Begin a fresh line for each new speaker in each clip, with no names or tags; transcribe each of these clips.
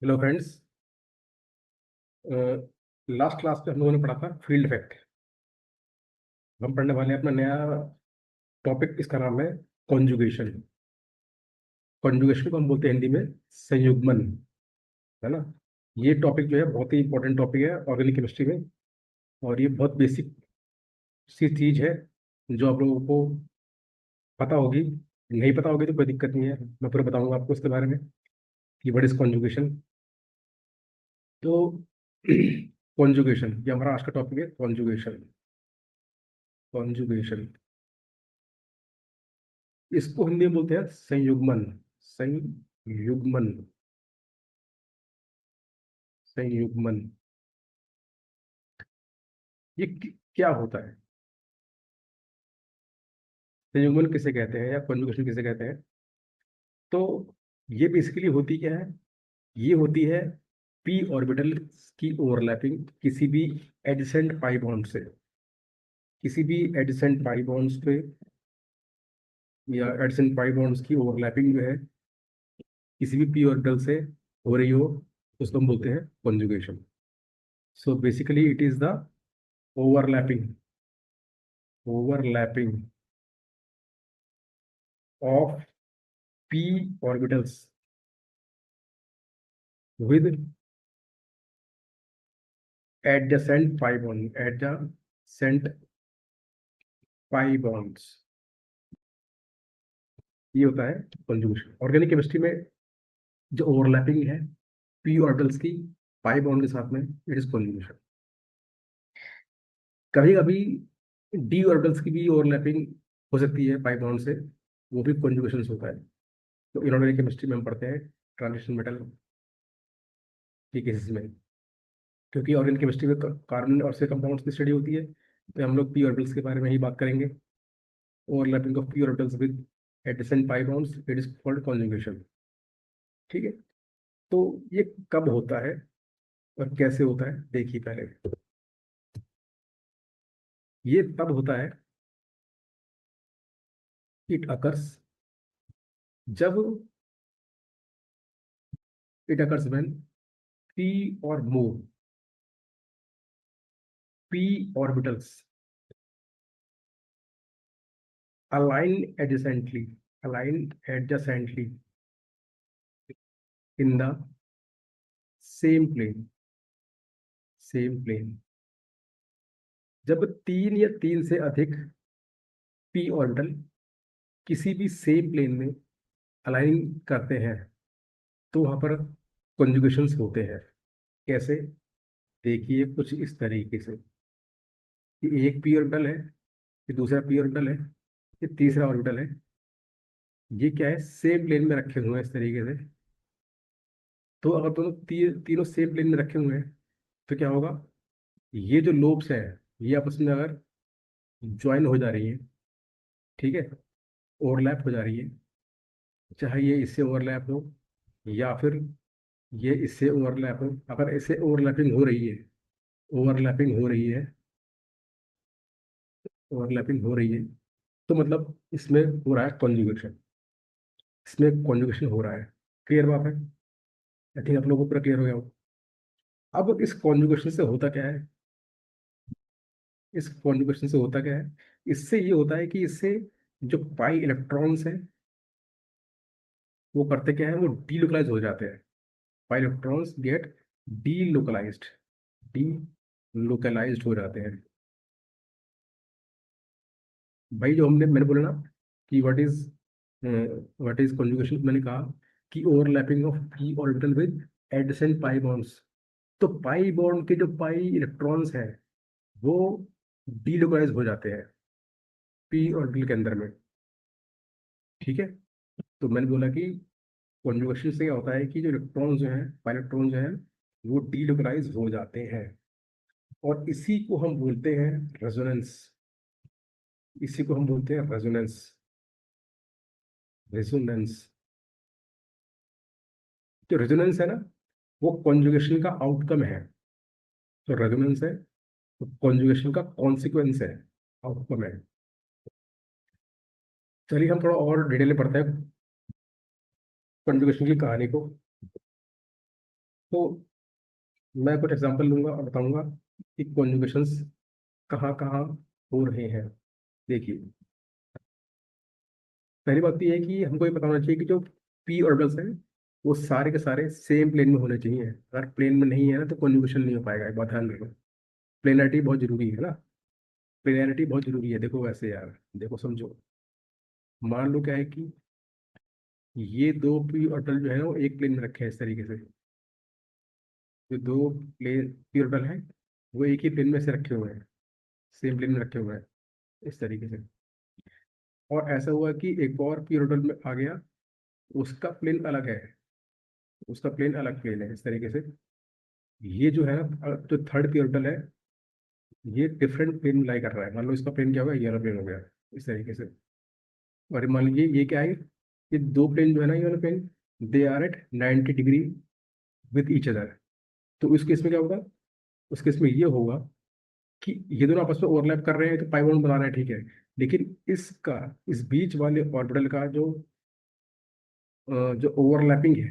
Hello friends. Last class में हम लोगों ने पढ़ा था फील्ड इफेक्ट। हम पढ़ने वाले हैं अपना नया टॉपिक। इसका नाम है कॉन्जुगेशन। कॉन्जुगेशन को हम बोलते हैं हिंदी में संयुग्मन, है ना। ये टॉपिक जो है बहुत ही इंपॉर्टेंट टॉपिक है ऑर्गेनिक केमिस्ट्री में। और ये बहुत बेसिक सी चीज है जो आप लोगों को पता होगी। नहीं पता होगी तो कोई दिक्कत नहीं है, मैं पूरा बताऊंगा आपको इसके बारे में कि व्हाट इज कॉन्जुगेशन। तो कॉन्जुगेशन ये हमारा आज का टॉपिक है। कॉन्जुगेशन, कॉन्जुगेशन इसको हिंदी में बोलते हैं संयुग्मन। संयुग्मन, संयुग्मन। ये क्या होता है? संयुग्मन किसे कहते हैं या कॉन्जुगेशन किसे कहते हैं? तो ये बेसिकली होती क्या है? ये होती है पी ऑर्बिटल की ओवरलैपिंग किसी भी एडजेसेंट पाई बॉन्ड से। किसी भी एडजेसेंट पाई बॉन्ड्स पे या एडजेसेंट पाई बॉन्ड्स की ओवरलैपिंग जो है किसी भी पी ऑर्बिटल से हो रही हो, उसको हम बोलते हैं conjugation. So basically it is the overlapping, overlapping of p orbitals with adjacent pi bond, adjacent pi bonds। ये होता है कंजुगेशन ऑर्गेनिक केमिस्ट्री में। जो ओवरलैपिंग है p ऑर्बिटल्स की पाई बॉन्ड के साथ में, इट इज कंजुगेशन। कभी कभी d ऑर्बिटल्स की भी ओवरलैपिंग हो सकती है पाई बॉन्ड से, वो भी कंजुगेशन होता है। तो इनऑर्गेनिक केमिस्ट्री में हम पढ़ते हैं ट्रांजिशन मेटल के केसेस में। क्योंकि ऑर्गेनिक केमिस्ट्री में कार्बन और से कंपाउंड्स की स्टडी होती है, तो हम लोग p ऑर्बिटल्स के बारे में ही बात करेंगे। Overlapping of p orbitals with adjacent pi bonds, it is called conjugation। ठीक है। तो ये कब होता है और कैसे होता है देखिए पहले। ये तब होता है, इट अकर्स जब, इट अकर्स व्हेन p और more p orbitals align adjacently, align adjacently in the same plane, same plane। जब तीन या तीन से अधिक p ऑर्बिटल किसी भी सेम प्लेन में अलाइन करते हैं, तो वहां पर कॉन्जुगेशंस होते हैं। कैसे? देखिए कुछ इस तरीके से कि एक पी ऑर्बिटल है, ये दूसरा पी ऑर्बिटल है, ये तीसरा ऑर्बिटल है। ये क्या है? सेम प्लेन में रखे हुए हैं इस तरीके से। तो अगर दोनों तीनों सेम प्लेन में रखे हुए हैं तो क्या होगा? ये जो लोब्स है ये आपस में अगर ज्वाइन हो जा रही है, ठीक है, ओवरलैप हो जा रही है, चाहे ये इससे ओवरलैप हो या फिर ये इससे ओवरलैप हो। अगर इससे ओवरलैपिंग हो रही है, ओवरलैपिंग हो रही है, ओवरलैपिंग हो रही है, तो मतलब इसमें हो रहा है कॉन्जुगेशन। इसमें कॉन्जुगेशन हो रहा है। क्लियर बात है? आई थिंक आप लोगों को पूरा क्लियर हो गया हो। अब इस कॉन्जुगेशन से होता क्या है? इस कॉन्जुगेशन से होता क्या है? इससे ये होता है कि इससे जो पाई इलेक्ट्रॉन्स हैं वो करते क्या है? वो डीलोकलाइज हो जाते हैं। Pi electrons get delocalized, delocalized हो जाते हैं। भाई जो मैंने बोला ना कि व्हाट इज कॉन्जुगेशन, मैंने कहा कि overlapping of P orbital with adjacent pi bonds. तो पाई बॉन्ड के जो पाई इलेक्ट्रॉन्स हैं वो डीलोकलाइज हो जाते हैं पी ऑर्बिटल के अंदर में। ठीक है। तो मैंने बोला कि कॉन्जुगेशन से क्या होता है कि जो इलेक्ट्रॉन जो है, पाई इलेक्ट्रॉन जो है, वो डीलोकलाइज हो जाते हैं। और इसी को हम बोलते हैं रेजोनेंस। इसी को हम बोलते हैं रेजोनेंस, रेजोनेंस। जो रेजोनेंस है ना, वो कॉन्जुगेशन का आउटकम है। जो रेजोनेंस है वो कॉन्जुगेशन का कॉन्सिक्वेंस है, आउटकम है। चलिए हम थोड़ा और डिटेल में पढ़ते हैं कॉन्जुगेशन की कहानी को। तो मैं कुछ एग्जांपल लूंगा और बताऊंगा कि कॉन्जुगेशंस कहाँ कहाँ हो रहे हैं। देखिए, पहली बात तो ये है कि हमको ये पता होना चाहिए कि जो पी ऑर्बिटल्स हैं वो सारे के सारे सेम प्लेन में होने चाहिए। अगर प्लेन में नहीं है ना तो कॉन्जुगेशन नहीं हो पाएगा, एक बात ध्यान रखो। प्लेनैरिटी बहुत जरूरी है ना, प्लेनैरिटी बहुत जरूरी है। देखो वैसे यार, देखो समझो, मान लो क्या है कि ये दो पी ऑर्बिटल जो है वो एक प्लेन में रखे हैं इस तरीके से। जो दो प्लेन पी ऑर्बिटल हैं वो एक ही प्लेन में से रखे हुए हैं, सेम प्लेन में रखे हुए हैं इस तरीके से। और ऐसा हुआ कि एक और पी ऑर्बिटल में आ गया, उसका प्लेन अलग है, उसका प्लेन अलग प्लेन है इस तरीके से। ये जो है ना, जो थर्ड पी ऑर्बिटल है, ये डिफरेंट प्लेन में लाई कर रहा है। मान लो इसका प्लेन क्या होगा, ये वाला प्लेन हो गया इस तरीके से। और मान लीजिए ये क्या है, ये दो प्लेन जो है ना, ये वाला plane, they are at 90 degree with each other. तो इस केस में क्या होगा, उस केस में ये होगा कि ये दोनों आपस में ओवरलैप कर रहे हैं तो पाई बॉन्ड बना रहे हैं, ठीक है। लेकिन इसका, इस बीच वाले ऑर्बिटल का जो ओवरलैपिंग है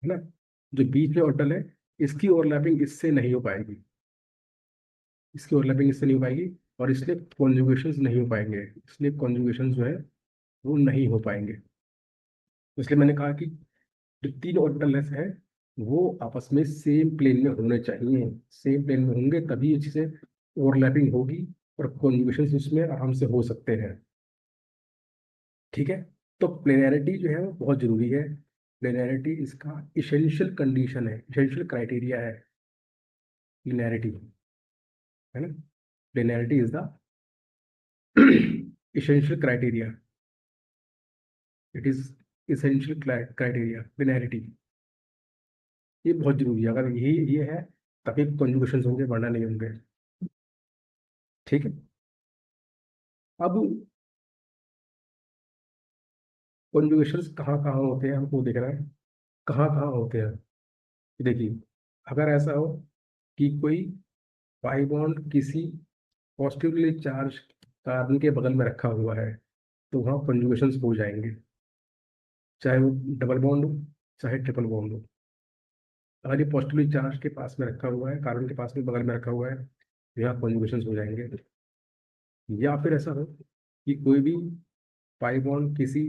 ना, जो बीच में ऑर्बिटल है, इसकी ओवरलैपिंग इससे नहीं हो पाएगी, इसकी ओवरलैपिंग इससे नहीं हो पाएगी। और इसलिए कॉन्जुगेशंस नहीं हो पाएंगे, इसलिए कॉन्जुगेशन जो है वो नहीं हो पाएंगे। तो इसलिए मैंने कहा कि जो तीन ऑर्बिटल्स हैं वो आपस में सेम प्लेन में होने चाहिए। सेम प्लेन में होंगे तभी अच्छे से ओवरलैपिंग होगी और कॉन्जुगेशन उसमें आराम से हो सकते हैं। ठीक है। तो प्लेनैरिटी जो है वो बहुत जरूरी है। प्लेनैरिटी इसका इसेंशियल कंडीशन है, इसेंशियल क्राइटेरिया है प्लेनैरिटी, है ना। Planarity is the essential criteria, it is essential criteria planarity. ये बहुत जरूरी है, अगर यही ये है तभी कॉन्जुगेशन होंगे, वरना नहीं होंगे। ठीक है। अब कॉन्जुगेशंस कहाँ कहाँ होते हैं हमको देखना है, कहाँ कहाँ होते हैं। देखिए, अगर ऐसा हो कि कोई पाई बॉन्ड किसी पॉजिटिवली चार्ज कार्बन के बगल में रखा हुआ है तो वहाँ कॉन्जुगेशंस हो जाएंगे, चाहे वो डबल बॉन्ड हो चाहे ट्रिपल बॉन्ड हो। अगर ये पॉजिटिवली चार्ज के पास में रखा हुआ है, कार्बन के पास में बगल में रखा हुआ है, तो यहाँ कॉन्जुगेशंस हो जाएंगे। या फिर ऐसा हो कि कोई भी पाई बॉन्ड किसी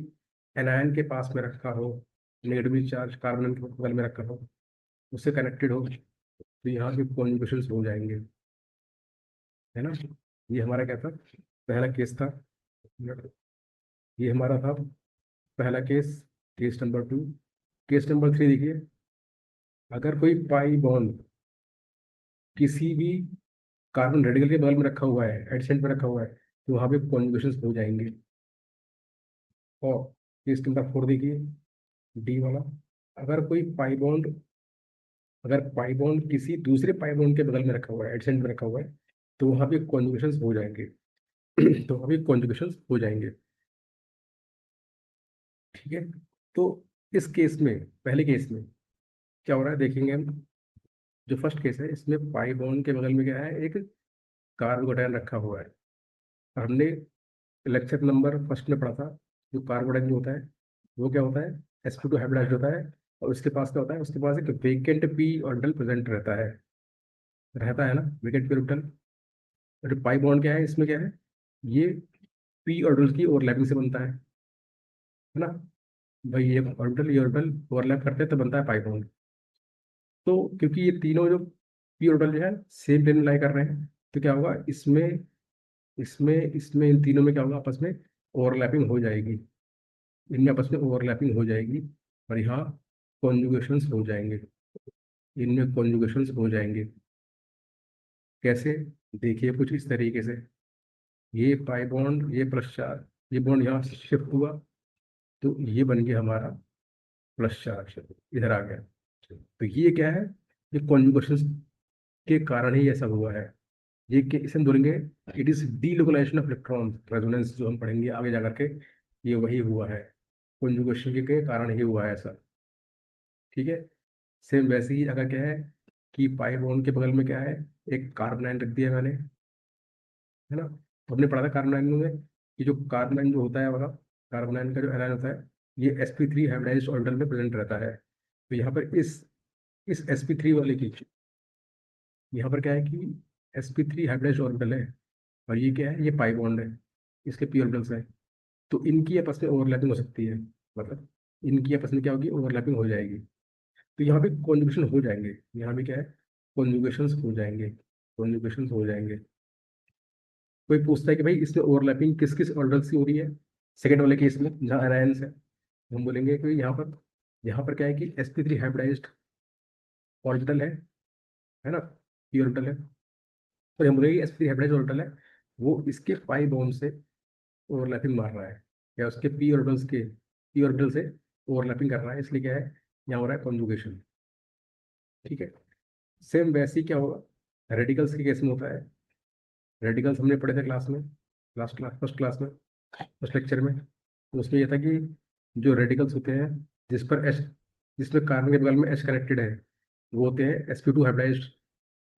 एनायन के पास में रखा हो, नेगेटिवली चार्ज कार्बन के बगल में रखा हो, उससे कनेक्टेड हो, तो यहाँ भी कॉन्जुगेशंस हो जाएंगे, है ना। ये हमारा क्या था, पहला केस था। ये हमारा था पहला case, case number 2। Case number 3 देखिए, अगर कोई पाई बॉन्ड किसी भी कार्बन रेडिकल के बगल में रखा हुआ है, एडसेंट में रखा हुआ है, तो वहाँ पे कॉन्जुगेशंस हो जाएंगे। और केस नंबर 4 देखिए, डी वाला, अगर कोई पाई बॉन्ड, अगर पाई बॉन्ड किसी दूसरे पाई बॉन्ड के बगल में रखा हुआ है, एडसेंट में रखा हुआ है, तो वहाँ पे कॉन्जुगेशंस हो जाएंगे। तो वहाँ पे कॉन्जुगेशंस हो जाएंगे। ठीक है। तो इस केस में, पहले केस में क्या हो रहा है देखेंगे हम। जो फर्स्ट केस है इसमें पाई बॉन्ड के बगल में क्या है, एक कार्बोकेटायन रखा हुआ है। और हमने लेक्चर नंबर फर्स्ट में पढ़ा था, जो कार्बोकेटायन जो होता है वो क्या होता है, sp2 हाइब्रिडाइज्ड होता है। और उसके पास क्या होता है, उसके पास एक वेकेंट पी ऑर्बिटल प्रेजेंट रहता है, रहता है ना, वेकेंट पी ऑर्बिटल। और पाई बॉन्ड क्या है, इसमें क्या है, ये पी ऑर्बिटल की ओवरलैपिंग से बनता है ना। भाई ये ऑर्बिटल, ये ऑर्बिटल ओवरलैप करते हैं तो बनता है पाई बॉन्ड। तो क्योंकि ये तीनों जो पी ऑर्बिटल जो है सेम प्लेन में लाई कर रहे हैं, तो क्या होगा इसमें, इसमें इन तीनों में क्या होगा, आपस में ओवरलैपिंग हो जाएगी, इनमें आपस में ओवरलैपिंग हो जाएगी। और यहाँ कॉन्जुगेशंस हो जाएंगे, इनमें कॉन्जुगेशंस हो जाएंगे। कैसे, देखिए कुछ इस तरीके से, ये पाई बॉन्ड, ये प्लस चार्ज, ये बॉन्ड यहाँ से शिफ्ट हुआ तो ये बन गया हमारा प्लस चार्ज, इधर आ गया। तो ये क्या है, ये कॉन्जुगेशंस के कारण ही ऐसा हुआ है। ये कि इसे हम बोलेंगे, it is delocalization of electron resonance, जो हम पढ़ेंगे आगे जाकर के, ये वही हुआ है, कॉन्जुगेशन के कारण ही हुआ है ऐसा। ठीक है। सेम वैसे ही अगर क्या है कि पाई बॉन्ड के बगल में क्या है, एक कार्बन आयन रख दिया मैंने, है ना। तो हमने पढ़ा था कार्बन आयन में कि जो कार्बन आयन जो होता है वाला, कार्बन आयन का जो एनायन होता है, ये sp3 हाइब्रिडाइज्ड ऑर्बिटल में प्रेजेंट रहता है। तो यहाँ पर इस इस sp3 वाले की, यहाँ पर क्या है कि sp3 हाइब्रिडाइज्ड ऑर्बिटल है, और ये क्या है, ये पाई बॉन्ड है, इसके पी ऑर्बिटल्स है। तो इनकी आपस में ओवरलैपिंग हो सकती है, मतलब इनकी आपस में क्या होगी, ओवरलैपिंग हो जाएगी। तो यहाँ पे कॉन्जुगेशन हो जाएंगे, यहाँ पे क्या है, कॉन्जुगेशन हो जाएंगे, कॉन्जुगेशन हो जाएंगे। कोई पूछता है कि भाई इसमें ओवरलैपिंग किस किस ऑर्बिटल्स की हो रही है, सेकंड वाले केस में जहाँ एनायंस है, हम बोलेंगे कि यहाँ पर क्या है कि sp3 हाइब्रिडाइज्ड ऑर्बिटल है ना, पी ऑर्बिटल है। और हम बोलेंगे sp3 हाइब्रिडाइज्ड ऑर्बिटल है, वो इसके पाई बॉन्ड से ओवरलैपिंग मार रहा है, या उसके पी ऑर्बिटल से ओवरलैपिंग कर रहा है, इसलिए क्या है, यहाँ हो रहा है कॉन्जुगेशन। ठीक है। सेम वैसे ही क्या होगा रेडिकल्स के केस में होता है। रेडिकल्स हमने पढ़े थे क्लास में, लास्ट क्लास, फर्स्ट क्लास में, फर्स्ट लेक्चर में। तो उसमें यह था कि जो रेडिकल्स होते हैं जिस पर एच, जिसमें कार्बन के बगल में एच कनेक्टेड है, वो होते हैं sp2 हाइब्रिडाइज्ड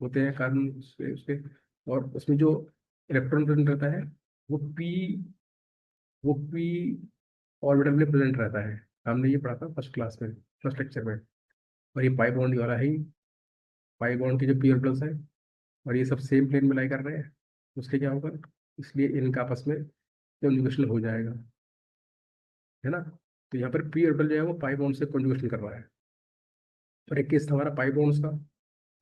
होते हैं कार्बन उसके। और उसमें जो इलेक्ट्रॉन प्रेजेंट रहता है वो पी वो पी ऑर्बिटल में प्रेजेंट रहता है। हमने ये पढ़ा था फर्स्ट क्लास में, फर्स्ट लेक्चर में। और ये पाई बॉन्ड वाला है ही, पाई बॉन्ड के जो पी ऑर्बिटल्स हैं, और ये सब सेम प्लेन में लाई कर रहे हैं, उसके क्या होगा, इसलिए इनका आपस में कॉन्जुगेशन हो जाएगा, है ना। तो यहाँ पर पी ऑर्बिटल जो है वो पाई बॉन्ड से कॉन्जुगेशन कर रहा है। और एक केस था हमारा पाई बॉन्ड्स का,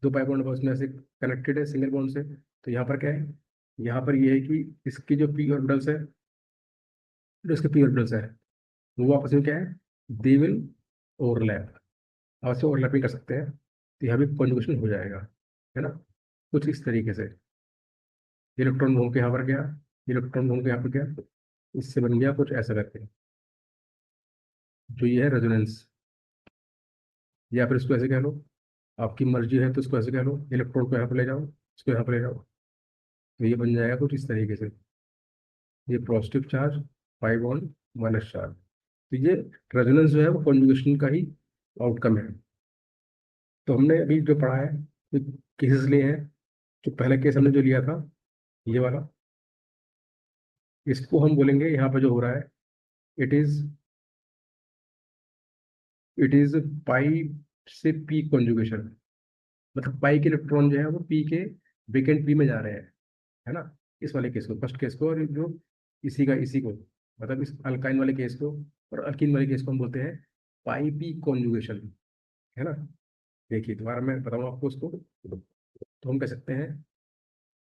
दो पाई बॉन्ड उसमें ऐसे कनेक्टेड है सिंगल बॉन्ड से। तो यहाँ पर क्या है, यहाँ पर ये है कि इसकी जो पी ऑर्बिटल्स है, जो इसके पी ऑर्बिटल्स है, वो आपस में क्या है, दे विल ओवरलैप, आपस में ओवरलैपिंग कर सकते हैं। तो यहाँ भी कॉन्जुगेशन हो जाएगा, है ना। कुछ इस तरीके से इलेक्ट्रॉन घूम के यहाँ पर गया, इलेक्ट्रॉन घूम के यहाँ पर गया, इससे बन गया कुछ ऐसा करके, जो ये है रेजोनेंस। या फिर इसको ऐसे कह लो, आपकी मर्जी है तो इसको ऐसे कह लो, इलेक्ट्रॉन को यहाँ पर ले जाओ, इसको यहाँ पर ले जाओ, तो ये बन जाएगा कुछ इस तरीके से। ये positive charge, pi bond, minus charge. तो ये रेजोनेंस जो है वो कॉन्जुगेशन का ही आउटकम है। तो हमने अभी जो पढ़ा है, जो केसेस लिए हैं, जो पहला केस हमने जो लिया था, ये वाला, इसको हम बोलेंगे यहाँ पर जो हो रहा है, it is it is pi से पी कॉन्जुगेशन। मतलब पाई के इलेक्ट्रॉन जो है वो पी के वेकेंट पी में जा रहे हैं, है ना। इस वाले केस को, फर्स्ट केस को, और जो इसी को, मतलब इस अल्काइन वाले केस को और अल्कीन वाले केस को हम बोलते हैं पाई पी कॉन्जुगेशन, है ना। देखिए दोबारा मैं बताऊँ आपको उसको। तो हम कह सकते हैं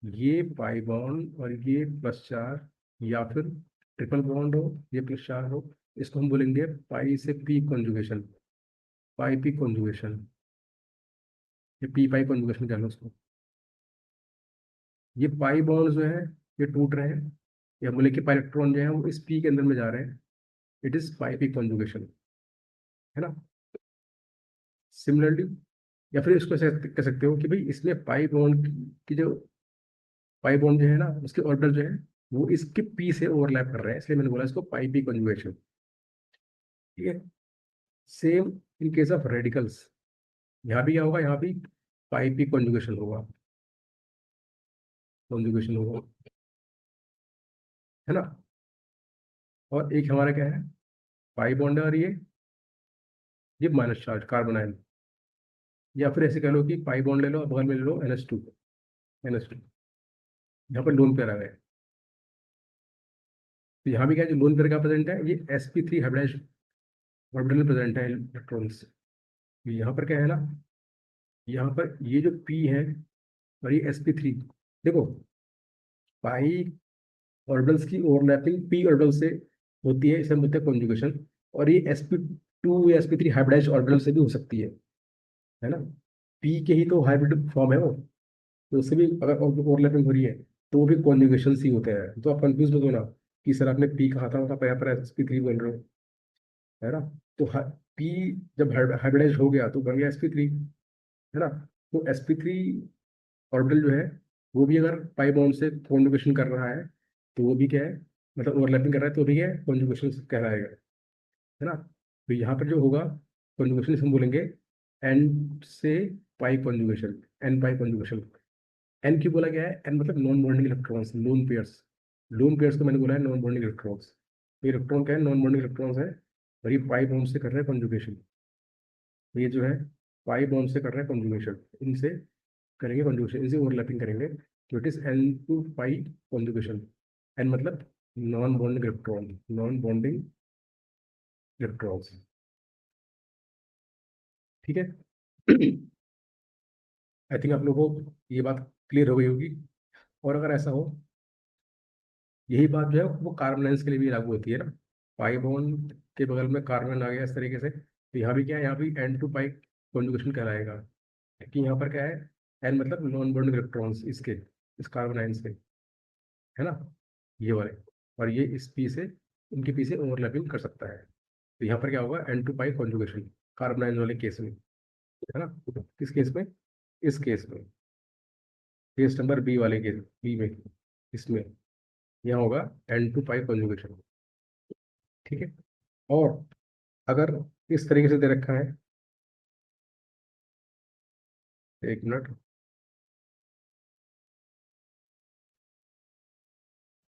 ये पाई बॉन्ड और ये प्लस चार, या फिर ट्रिपल बॉन्ड हो, ये प्लस चार हो, इसको हम बोलेंगे पाई से पी कॉन्जुगेशन, पाई पी कॉन्जुगेशन, ये पी पाई कॉन्जुगेशन कह लो उसको। ये पाई बॉन्ड जो है ये टूट रहे हैं, या बोले कि पाई इलेक्ट्रॉन जो है वो इस पी के अंदर में जा रहे हैं, it is pi P conjugation, है ना। सिमिलरली, या फिर इसको ऐसे कह सकते हो कि भाई इसमें पाई बॉन्ड की जो, पाई बॉन्ड जो है ना उसके ऑर्बिटल जो है वो इसके पी से ओवरलैप कर रहे हैं, इसलिए मैंने बोला इसको पाई पी कॉन्जुगेशन। ठीक है। Same in case of radicals, यहाँ भी क्या होगा, यहाँ भी पाई पी कॉन्जुगेशन होगा, कॉन्जुगेशन होगा, है ना। और एक हमारा क्या है, पाई बॉन्ड है, और ये माइनस चार्ज कार्बन आयन। या फिर ऐसे कह लो कि पाई बॉन्ड ले लो, बगल में ले लो NH2, NH2, यहाँ पर लोन पेयर आ गए। तो यहाँ भी क्या है, जो लोन पेयर का प्रेजेंट है, ये sp3 हाइब्रिडाइज्ड ऑर्बिटल में प्रेजेंट है इलेक्ट्रॉन्स। यहाँ पर क्या है ना, यहाँ पर ये जो p है और ये sp3, देखो पाई ऑर्बिटल्स की ओवरलैपिंग p ऑर्बिटल से होती है, इसे हम बोलते हैं कॉन्जुगेशन। और ये sp2 या sp3 हाइब्रिडाइज्ड ऑर्बिटल से भी हो सकती है ना। p के ही तो हाइब्रिड फॉर्म है वो, तो उससे भी अगर ओवरलैपिंग हो रही है तो वो भी कॉन्जुगेशन ही होते हैं। तो आप कंफ्यूज मत होना कि सर आपने पी कहा था, मतलब यहाँ पर sp3 बोल रहे हो, है ना। तो पी जब हाइब्रिडाइज हो गया तो बन गया sp3, है ना। तो sp3 ऑर्बिटल जो है वो भी अगर पाई बॉन्ड से कॉन्जुगेशन कर रहा है, तो वो भी क्या है, मतलब ओवरलैपिंग कर रहा है, तो भी क्या है, कॉन्जुगेशन कहलाएगा, है ना। तो यहाँ पर जो होगा कॉन्जुगेशन हम बोलेंगे एन से पाई कॉन्जुगेशन, एन पाई कॉन्जुगेशन। एन क्यों बोला गया है, एन मतलब non bonding electrons, lone pairs. Lone pairs को मैंने बोला है नॉन बॉन्डिंग इलेक्ट्रॉन्स, तो इलेक्ट्रॉन क्या है, नॉन बॉन्डिंग इलेक्ट्रॉन्स है, और ये पाई बॉन्ड से कर रहे हैं कॉन्जुगेशन। तो ये जो है पाई बॉन्ड से कर रहे हैं कॉन्जुगेशन, इनसे करेंगे कॉन्जुगेशन, इनसे ओवरलैपिंग करेंगे, तो it is n to pi conjugation. N मतलब non bonding electron, non bonding electrons. ठीक है। आई थिंक आप लोगों को ये बात क्लियर हो गई होगी। और अगर ऐसा हो, यही बात जो है वो कार्बन के लिए भी लागू होती है ना। पाई बॉन्ड के बगल में कार्बन आ गया इस तरीके से, तो यहाँ भी क्या है, यहाँ भी एन टू पाई कॉन्जुगेशन कहलाएगा। क्योंकि यहाँ पर क्या है, एन मतलब नॉन बॉन्डिंग इलेक्ट्रॉन्स इसके, इस कार्बन आयन से, है ना, ये वाले। और ये इस पी से, इनके पी से ओवरलैपिंग कर सकता है। तो यहाँ पर क्या होगा, n to pi conjugation carbon ion वाले केस में, है ना। किस केस में, इस केस में, केस नंबर बी वाले केस, बी में, इसमें यहाँ होगा एन टू पाई कॉन्जुगेशन। ठीक है। और अगर इस तरीके से दे रखा है, एक मिनट,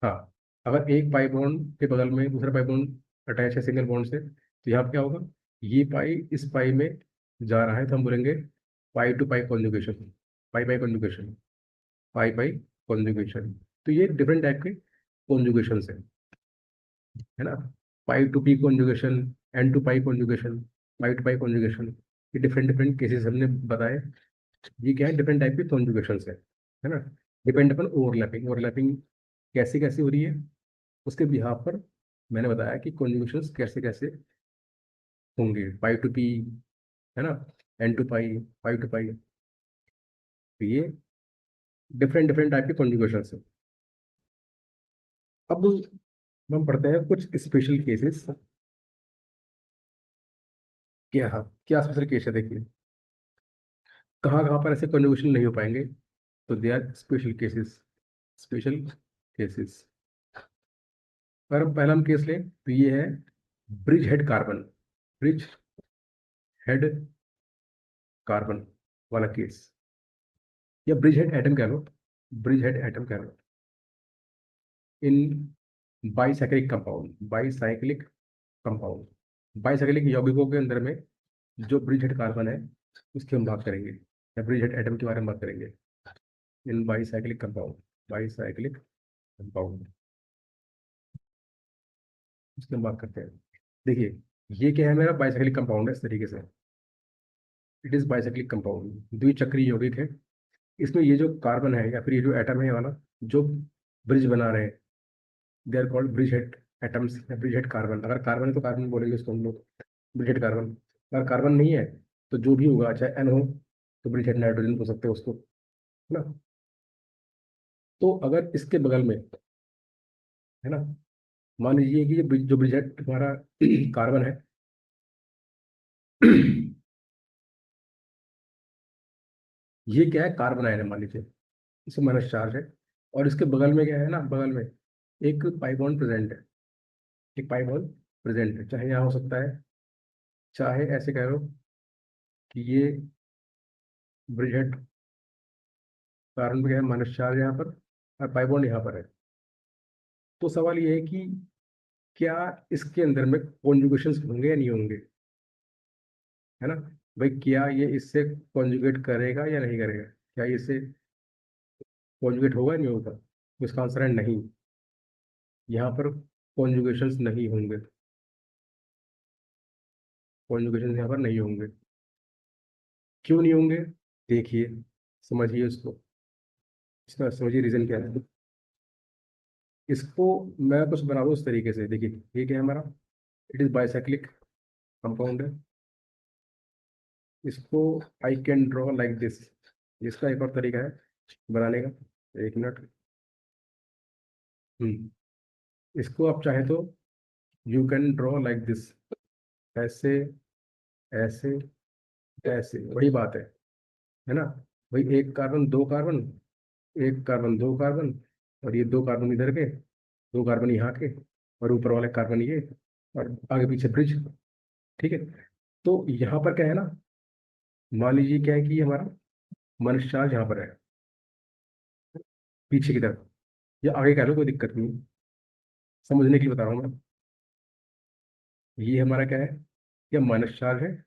हाँ, अगर एक पाई बॉन्ड के बगल में दूसरा पाई बॉन्ड अटैच है सिंगल बॉन्ड से, तो यहाँ पे क्या होगा, ये पाई इस पाई में जा रहा है, तो हम बोलेंगे pi to pi conjugation, pi pi conjugation, pi pi conjugation. तो ये डिफरेंट टाइप के कॉन्जुगेशन है ना। Pi to p conjugation, n to pi conjugation, pi to pi conjugation, ये डिफरेंट डिफरेंट केसेस हमने बताए। ये क्या है, डिफरेंट टाइप के कॉन्जुगेशन है ना। डिपेंड अपन ओवरलैपिंग, ओवरलैपिंग कैसी कैसी हो रही है, उसके बिहाफ पर मैंने बताया कि कॉन्जुगेशंस कैसे कैसे होंगे, पाई टू पी, है ना, n to pi, pi to pi. तो ये डिफरेंट डिफरेंट टाइप के कॉन्जुगेशंस है। अब हम पढ़ते हैं कुछ स्पेशल केसेस। क्या, हाँ, क्या स्पेशल केस है, देखिए कहाँ कहाँ पर ऐसे कॉन्जुगेशन नहीं हो पाएंगे। तो they are special cases, special cases. अगर हम पहला हम केस लें तो ये है bridge head carbon, bridge head carbon वाला केस, या ब्रिज हेड एटम कह लो, ब्रिज हेड एटम कह लो, in bicyclic compound, bicyclic compound, bicyclic यौगिकों के अंदर में जो ब्रिज हेड कार्बन है उसकी हम बात करेंगे, या ब्रिज हेड एटम के बारे में बात करेंगे। इन बाईसाइक्लिक कंपाउंड, बाईसाइक्लिक कंपाउंड, उसकी हम बात करते हैं। देखिए, ये क्या है, मेरा बाईसाइक्लिक कंपाउंड है इस तरीके से, इट इज बाईसाइक्लिक कंपाउंड, द्विचक्रीय यौगिक है। इसमें ये जो कार्बन है या फिर ये जो एटम है ये वाला, जो ब्रिज बना रहे हैं, they are called bridge head atoms या ब्रिज हेड कार्बन। अगर कार्बन है तो कार्बन बोलेंगे उसको हम लोग, ब्रिज हेड कार्बन। अगर कार्बन नहीं है तो जो भी होगा, चाहे एन हो, तो ब्रिज हेड नाइट्रोजन हो सकते हैं उसको, है ना। तो अगर इसके बगल में, है ना, मान लीजिए कि ये जो ब्रिज हेड हमारा कार्बन है, ये क्या है, कार्बन आयन है मान लीजिए, इसमें माइनस चार्ज है, और इसके बगल में क्या है ना, बगल में एक पाई बॉन्ड प्रेजेंट है, एक पाई बॉन्ड प्रेजेंट है, चाहे यहाँ हो सकता है, चाहे ऐसे कह लो कि ये ब्रिज हेड कार्बन पे क्या है, माइनस चार्ज यहाँ पर, और पाई बॉन्ड यहाँ पर है। तो सवाल ये है कि क्या इसके अंदर में कॉन्जुगेशन होंगे या नहीं होंगे, है ना। भाई क्या ये इससे कॉन्जुगेट करेगा या नहीं करेगा, क्या ये इससे कॉन्जुगेट होगा या नहीं होगा, तो इसका आंसर है नहीं, यहाँ पर कॉन्जुगेशंस नहीं होंगे, कॉन्जुगेशन यहाँ पर नहीं होंगे। क्यों नहीं होंगे, देखिए, समझिए उसको, इसका समझिए रीजन क्या है। इसको मैं कुछ बना दूँ इस तरीके से, देखिए ये क्या है हमारा, इट इज बाइसाइक्लिक कंपाउंड है। इसको I can draw like this, इसका एक और तरीका है बनाने का, एक मिनट। इसको आप चाहे तो you can draw like this, ऐसे, ऐसे, ऐसे, वही बात है ना। भाई एक कार्बन दो कार्बन, एक कार्बन दो कार्बन, और ये दो कार्बन इधर के, दो कार्बन यहाँ के, और ऊपर वाले कार्बन ये, और आगे पीछे ब्रिज। ठीक है। तो यहाँ पर क्या है ना, मान लीजिए क्या है कि ये हमारा मनस चार्ज यहाँ पर है पीछे की तरफ, या आगे कह लो, कोई दिक्कत नहीं, समझने के लिए बता रहा हूँ मैं। ये हमारा क्या है, ये माइनस चार्ज है,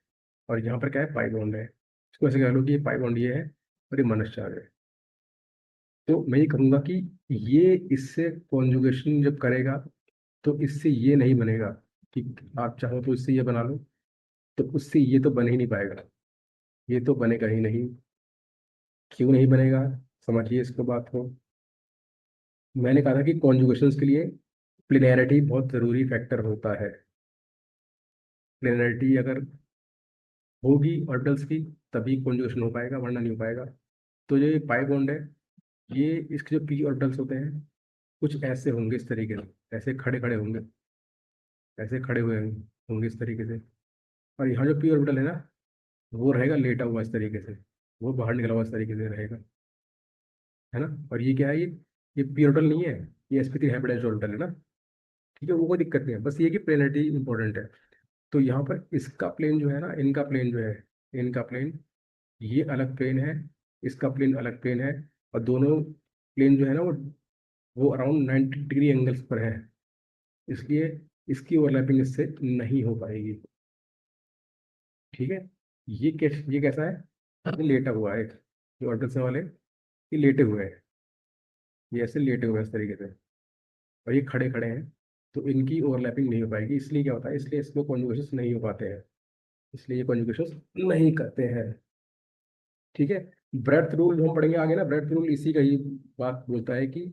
और यहाँ पर क्या है, पाई बॉन्ड है। इसको ऐसे कह लो कि ये पाई बॉन्ड ये है और ये माइनस चार्ज है। तो मैं ये कहूँगा कि ये इससे कॉन्जुगेशन जब करेगा तो इससे ये नहीं बनेगा कि आप चाहो तो इससे ये बना लो, तो उससे ये तो बन ही नहीं पाएगा। ये तो बनेगा ही नहीं। क्यों नहीं बनेगा, समझिए इसको बात को। मैंने कहा था कि कॉन्जुगेशंस के लिए प्लिनैरिटी बहुत ज़रूरी फैक्टर होता है। प्लिनैरिटी अगर होगी ऑर्बिटल्स की तभी कॉन्जुगेशन हो पाएगा, वरना नहीं हो पाएगा। तो जो ये पाई बॉन्ड है, ये इसके जो पी ऑर्बिटल्स होते हैं कुछ ऐसे होंगे, इस तरीके से, ऐसे खड़े खड़े होंगे, ऐसे खड़े हुए होंगे इस तरीके से। और यहाँ जो पी ऑर्बिटल है ना, वो रहेगा लेटा हुआ इस तरीके से, वो बाहर निकला हुआ इस तरीके से रहेगा, है ना। और ये क्या है, ये पी ऑर्बिटल नहीं है, ये sp3 हाइब्रिडाइज्ड ऑर्बिटल है ना। ठीक है, वो कोई दिक्कत नहीं है, बस ये कि प्लेनरिटी इंपॉर्टेंट है। तो यहाँ पर इसका प्लेन जो है ना, इनका प्लेन जो है, इनका प्लेन, ये अलग प्लेन है, इसका प्लेन अलग प्लेन है। और दोनों प्लेन जो है ना, वो अराउंड 90 डिग्री एंगल्स पर है, इसलिए इसकी ओवरलैपिंग इससे नहीं हो पाएगी। ठीक है। ये कैसा है, ये लेटा हुआ है, ये ऑर्डर से वाले ये लेटे हुए हैं, ये ऐसे लेटे हुए हैं इस तरीके से, और ये खड़े खड़े हैं। तो इनकी ओवरलैपिंग नहीं हो पाएगी, इसलिए क्या होता है, इसलिए इसमें कॉन्जुगेशन नहीं हो पाते हैं, इसलिए ये कॉन्जुगेशन नहीं करते हैं। ठीक है। ब्रेडथ रूल हम पढ़ेंगे आगे ना, ब्रेडथ रूल इसी का ही बात बोलता है कि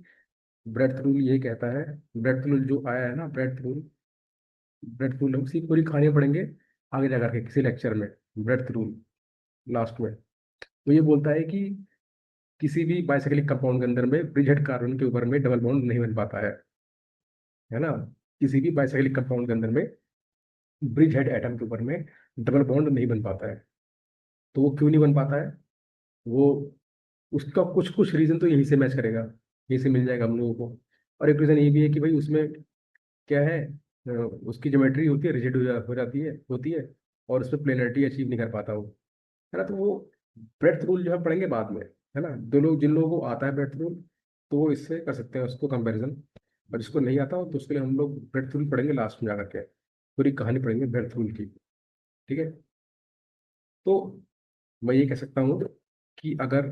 ब्रेडथ रूल ये कहता है, ब्रेडथ रूल जो आया है ना, ब्रेडथ रूल हम उसी पूरी कहानी में पढ़ेंगे आगे जा करके किसी लेक्चर में, ब्रेडथ रूल लास्ट में। तो ये बोलता है कि किसी भी बाइसाइक्लिक कंपाउंड के अंदर में ब्रिजहेड कार्बन के ऊपर में डबल बॉन्ड नहीं बन पाता है ना। किसी भी बाइसाइक्लिक कंपाउंड के अंदर में ब्रिजहेड एटम के ऊपर में डबल बॉन्ड नहीं बन पाता है। तो वो क्यों नहीं बन पाता है, वो उसका कुछ कुछ रीजन तो यहीं से मैच करेगा, यहीं से मिल जाएगा हम लोगों को। और एक रीजन ये भी है कि भाई उसमें क्या है, उसकी ज्योमेट्री होती है, रिजिड हो जाती है, होती है, और उसमें प्लेनरिटी अचीव नहीं कर पाता वो, है ना। तो वो ब्रेडथ रूल जो है पढ़ेंगे बाद में, है ना। दो लोग, जिन लोगों को आता है ब्रेडथ रूल, तो वो इससे कर सकते हैं उसको कंपैरिजन। और जिसको नहीं आता हो तो उसके लिए हम लोग ब्रेडथ रूल पढ़ेंगे लास्ट में जाकर के, पूरी कहानी पढ़ेंगे ब्रेडथ रूल की। ठीक है। तो मैं ये कह सकता हूँ कि अगर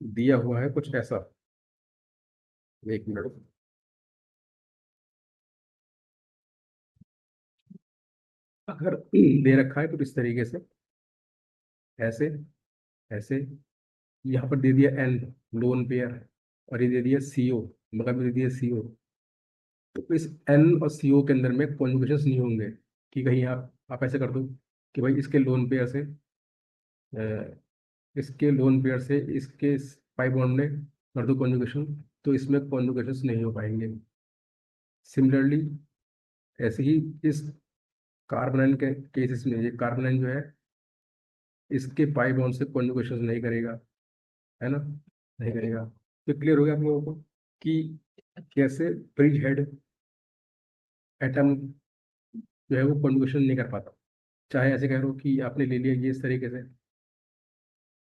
दिया हुआ है कुछ ऐसा, एक मिनट, अगर दे रखा है कुछ इस तरीके से, ऐसे, ऐसे, यहाँ पर दे दिया एन, लोन पेयर, और ये दे दिया सीओ, मगर में दे दिया सीओ। तो इस एन और सीओ के अंदर में कॉन्जुगेशंस नहीं होंगे कि कहीं आप ऐसे कर दो कि भाई इसके लोन पेयर से, इसके लोन पेयर से इसके पाई बॉन्ड में कर दो कॉन्जुगेशन, तो इसमें कॉन्जुगेशंस नहीं हो पाएंगे। सिमिलरली ऐसे ही इस कार्बोनाइन के केसेस में, ये कार्बोनाइन जो है, इसके पाई बॉन्ड से कॉन्जुगेशन नहीं करेगा, है ना, नहीं करेगा। तो क्लियर हो गया आप लोगों को कि कैसे ब्रिज हेड एटम जो है वो कॉन्जुगेशन नहीं कर पाता। चाहे ऐसे कह लो कि आपने ले लिया ये इस तरीके से,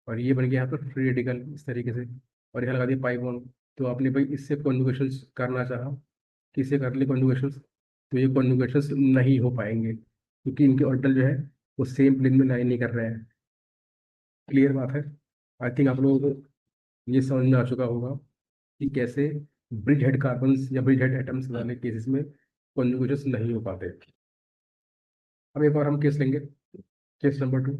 और ये बन गया यहाँ पर फ्री रेडिकल इस तरीके से, और यहाँ लगा दिया पाई बॉन्ड। तो आपने भाई इससे कॉन्जुगेशन करना चाहा, किससे कर ली कॉन्जुगेशन, तो ये कॉन्जुगेशन नहीं हो पाएंगे क्योंकि इनके ऑर्बिटल जो है वो सेम प्लेन में लाइन नहीं कर रहे हैं। क्लियर बात है। आई थिंक आप लोगों को ये समझ में आ चुका होगा कि कैसे ब्रिज हेड कार्बन या ब्रिज हेड एटम्स वाले केसेस में कॉन्जुगेशन नहीं हो पाते। अब एक और हम केस लेंगे, केस नंबर 2।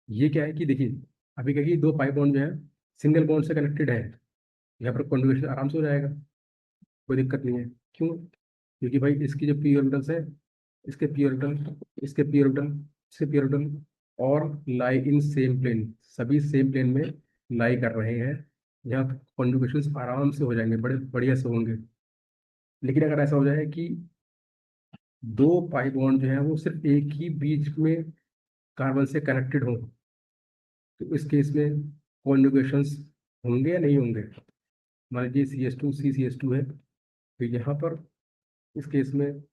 ये क्या है कि देखिए, अभी क्या कि दो पाई बॉन्ड जो है सिंगल बॉन्ड से कनेक्टेड है, यहाँ पर कॉन्जुगेशन आराम से हो जाएगा, कोई दिक्कत नहीं है। क्यों, क्योंकि भाई इसकी जो पी ऑर्बिटल्स है, इसके पी ऑर्बिटल, इसके पी ऑर्बिटल, इसके पी ऑर्बिटल, और लाई इन सेम प्लेन, सभी सेम प्लेन में लाई कर रहे हैं, यहाँ कॉन्जुगेशन आराम से हो जाएंगे, बड़े बढ़िया से होंगे। लेकिन अगर ऐसा हो जाए कि दो पाई बॉन्ड जो है वो सिर्फ एक ही बीच में कार्बन से कनेक्टेड हो, तो इस केस में कॉन्जुगेशंस होंगे या नहीं होंगे। मान लीजिए CH2 C CH2 है, तो यहाँ पर इस केस में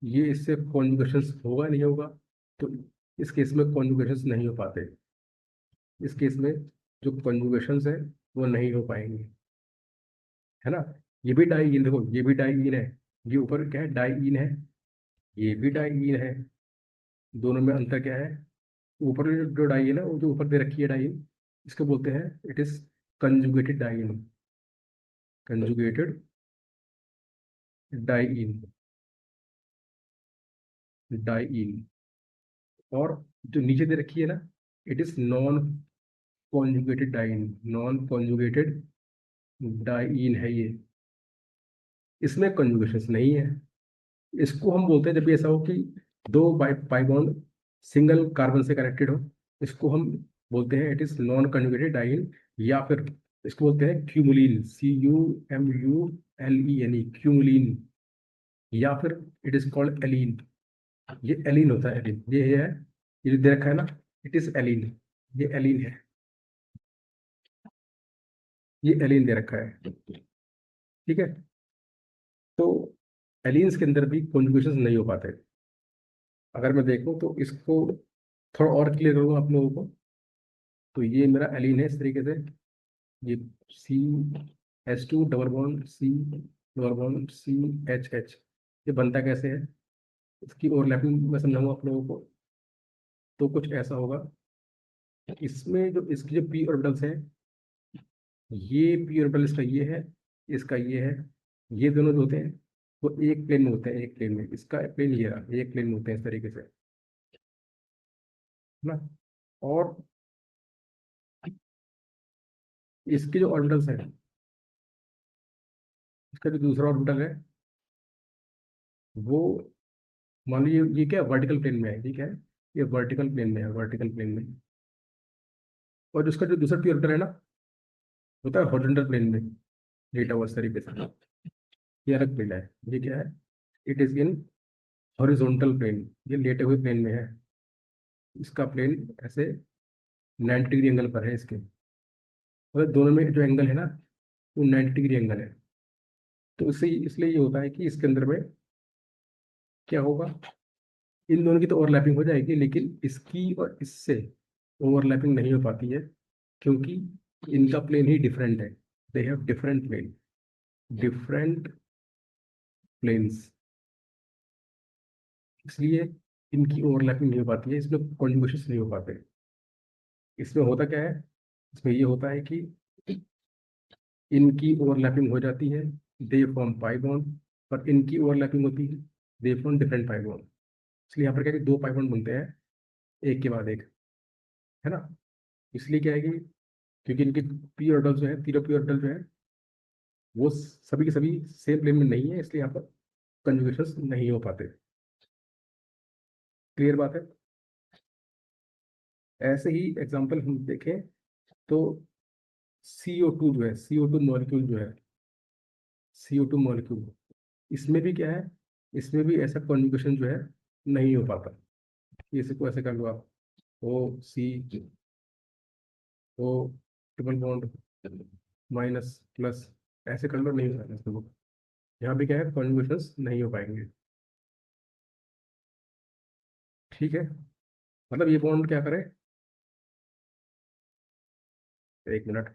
ये इससे कॉन्जुगेशंस होगा नहीं होगा, तो इस केस में कॉन्जुगेशंस नहीं हो पाते। इस केस में जो कॉन्जुगेशंस है वो नहीं हो पाएंगे, है ना। ये भी डाई इन, देखो ये भी डाई इन है, ये ऊपर क्या है, डाई इन है, ये भी डाई इन है, दोनों में अंतर क्या है? ऊपर जो डाई है ना, वो जो ऊपर दे रखी है डाई, इसको बोलते हैं it is conjugated diene. Conjugated diene. Diene. और जो नीचे दे रखी है ना, it is non conjugated diene. Non conjugated diene है ये। इसमें कंजुगेशन नहीं है। इसको हम बोलते हैं जब भी ऐसा हो कि दो पाई बॉन्ड सिंगल कार्बन से कनेक्टेड हो, इसको हम बोलते हैं it is non conjugated diene. या फिर इसको बोलते हैं क्यूमुलिन। CUMULENE, cumulene. या फिर इट इज कॉल्ड एलीन। ये एलीन होता है, एलीन ये है। ये जो दे रखा है ना, इट इज एलीन। ये एलीन है। ये एलीन दे रखा है। ठीक है। तो एलीन्स के अंदर भी कॉन्जुगेशन नहीं हो पाते। अगर मैं देखूं तो इसको थोड़ा और क्लियर करूँ आप लोगों को, तो ये मेरा एलीन है इस तरीके से। ये CH2 double bond C, double bond CH। ये बनता कैसे है? इसकी ओवरलैपिंग मैं समझाऊंगा आप लोगों को। तो कुछ ऐसा होगा, इसमें जो इसकी जो पी ऑर्बिटल्स हैं, ये पी ऑर्बिटल इसका ये है, इसका ये है। ये दोनों जो होते हैं वो एक प्लेन में होते हैं। एक प्लेन में, इसका प्लेन ये रहा, एक प्लेन में होते हैं इस तरीके से, है ना। और इसके जो ऑर्बिटल्स हैं, इसका जो दूसरा ऑर्बिटल है वो, मान लीजिए ये क्या वर्टिकल प्लेन में है, ठीक है। ये वर्टिकल प्लेन में है, वर्टिकल प्लेन में। और उसका जो दूसरा पी ऑर्बिटल है ना, होता है हॉरिजॉन्टल प्लेन में, लेटा हुआ इस तरीके से। ये अलग प्लेन है। ये क्या है? It is in horizontal plane. ये लेटे हुए प्लेन में है। इसका प्लेन ऐसे 90 डिग्री एंगल पर है इसके। मतलब दोनों में जो एंगल है ना, वो 90 डिग्री एंगल है। तो इससे इसलिए ये होता है कि इसके अंदर में क्या होगा, इन दोनों की तो ओवरलैपिंग हो जाएगी, लेकिन इसकी और इससे ओवरलैपिंग नहीं हो पाती है, क्योंकि इनका प्लेन ही डिफरेंट है। They have different plane, different planes. इसलिए इनकी ओवरलैपिंग नहीं हो पाती है, इसमें कॉन्जुगेशन नहीं हो पाते। इसमें होता क्या है? इसमें ये होता है कि इनकी ओवरलैपिंग हो जाती है, दे फॉर्म पाई बॉन्ड। पर इनकी ओवरलैपिंग होती है, they form different pi bond. इसलिए यहाँ पर क्या है कि दो पाई बॉन्ड बनते हैं, एक के बाद एक, है ना। इसलिए क्या है कि क्योंकि इनके पी ऑर्बिटल जो है, तीनों पी ऑर्बिटल जो है, वो सभी के सभी सेम प्लेन में नहीं है, इसलिए यहाँ पर कंजुगेशन नहीं हो पाते। क्लियर बात है। ऐसे ही एग्जांपल हम देखें तो CO2 जो है, CO2 मॉलिक्यूल जो है, CO2 मॉलिक्यूल, इसमें भी क्या है? इसमें भी ऐसा कॉन्जुगेशन जो है नहीं हो पाता। इसी को ऐसे कर लो आप, O ट्रिपल बॉन्ड -प्लस, ऐसे कर लो, नहीं होता है इसको। यहाँ भी क्या है, कॉन्जुगेशन नहीं हो पाएंगे। ठीक है। मतलब ये बॉन्ड क्या करे, एक मिनट।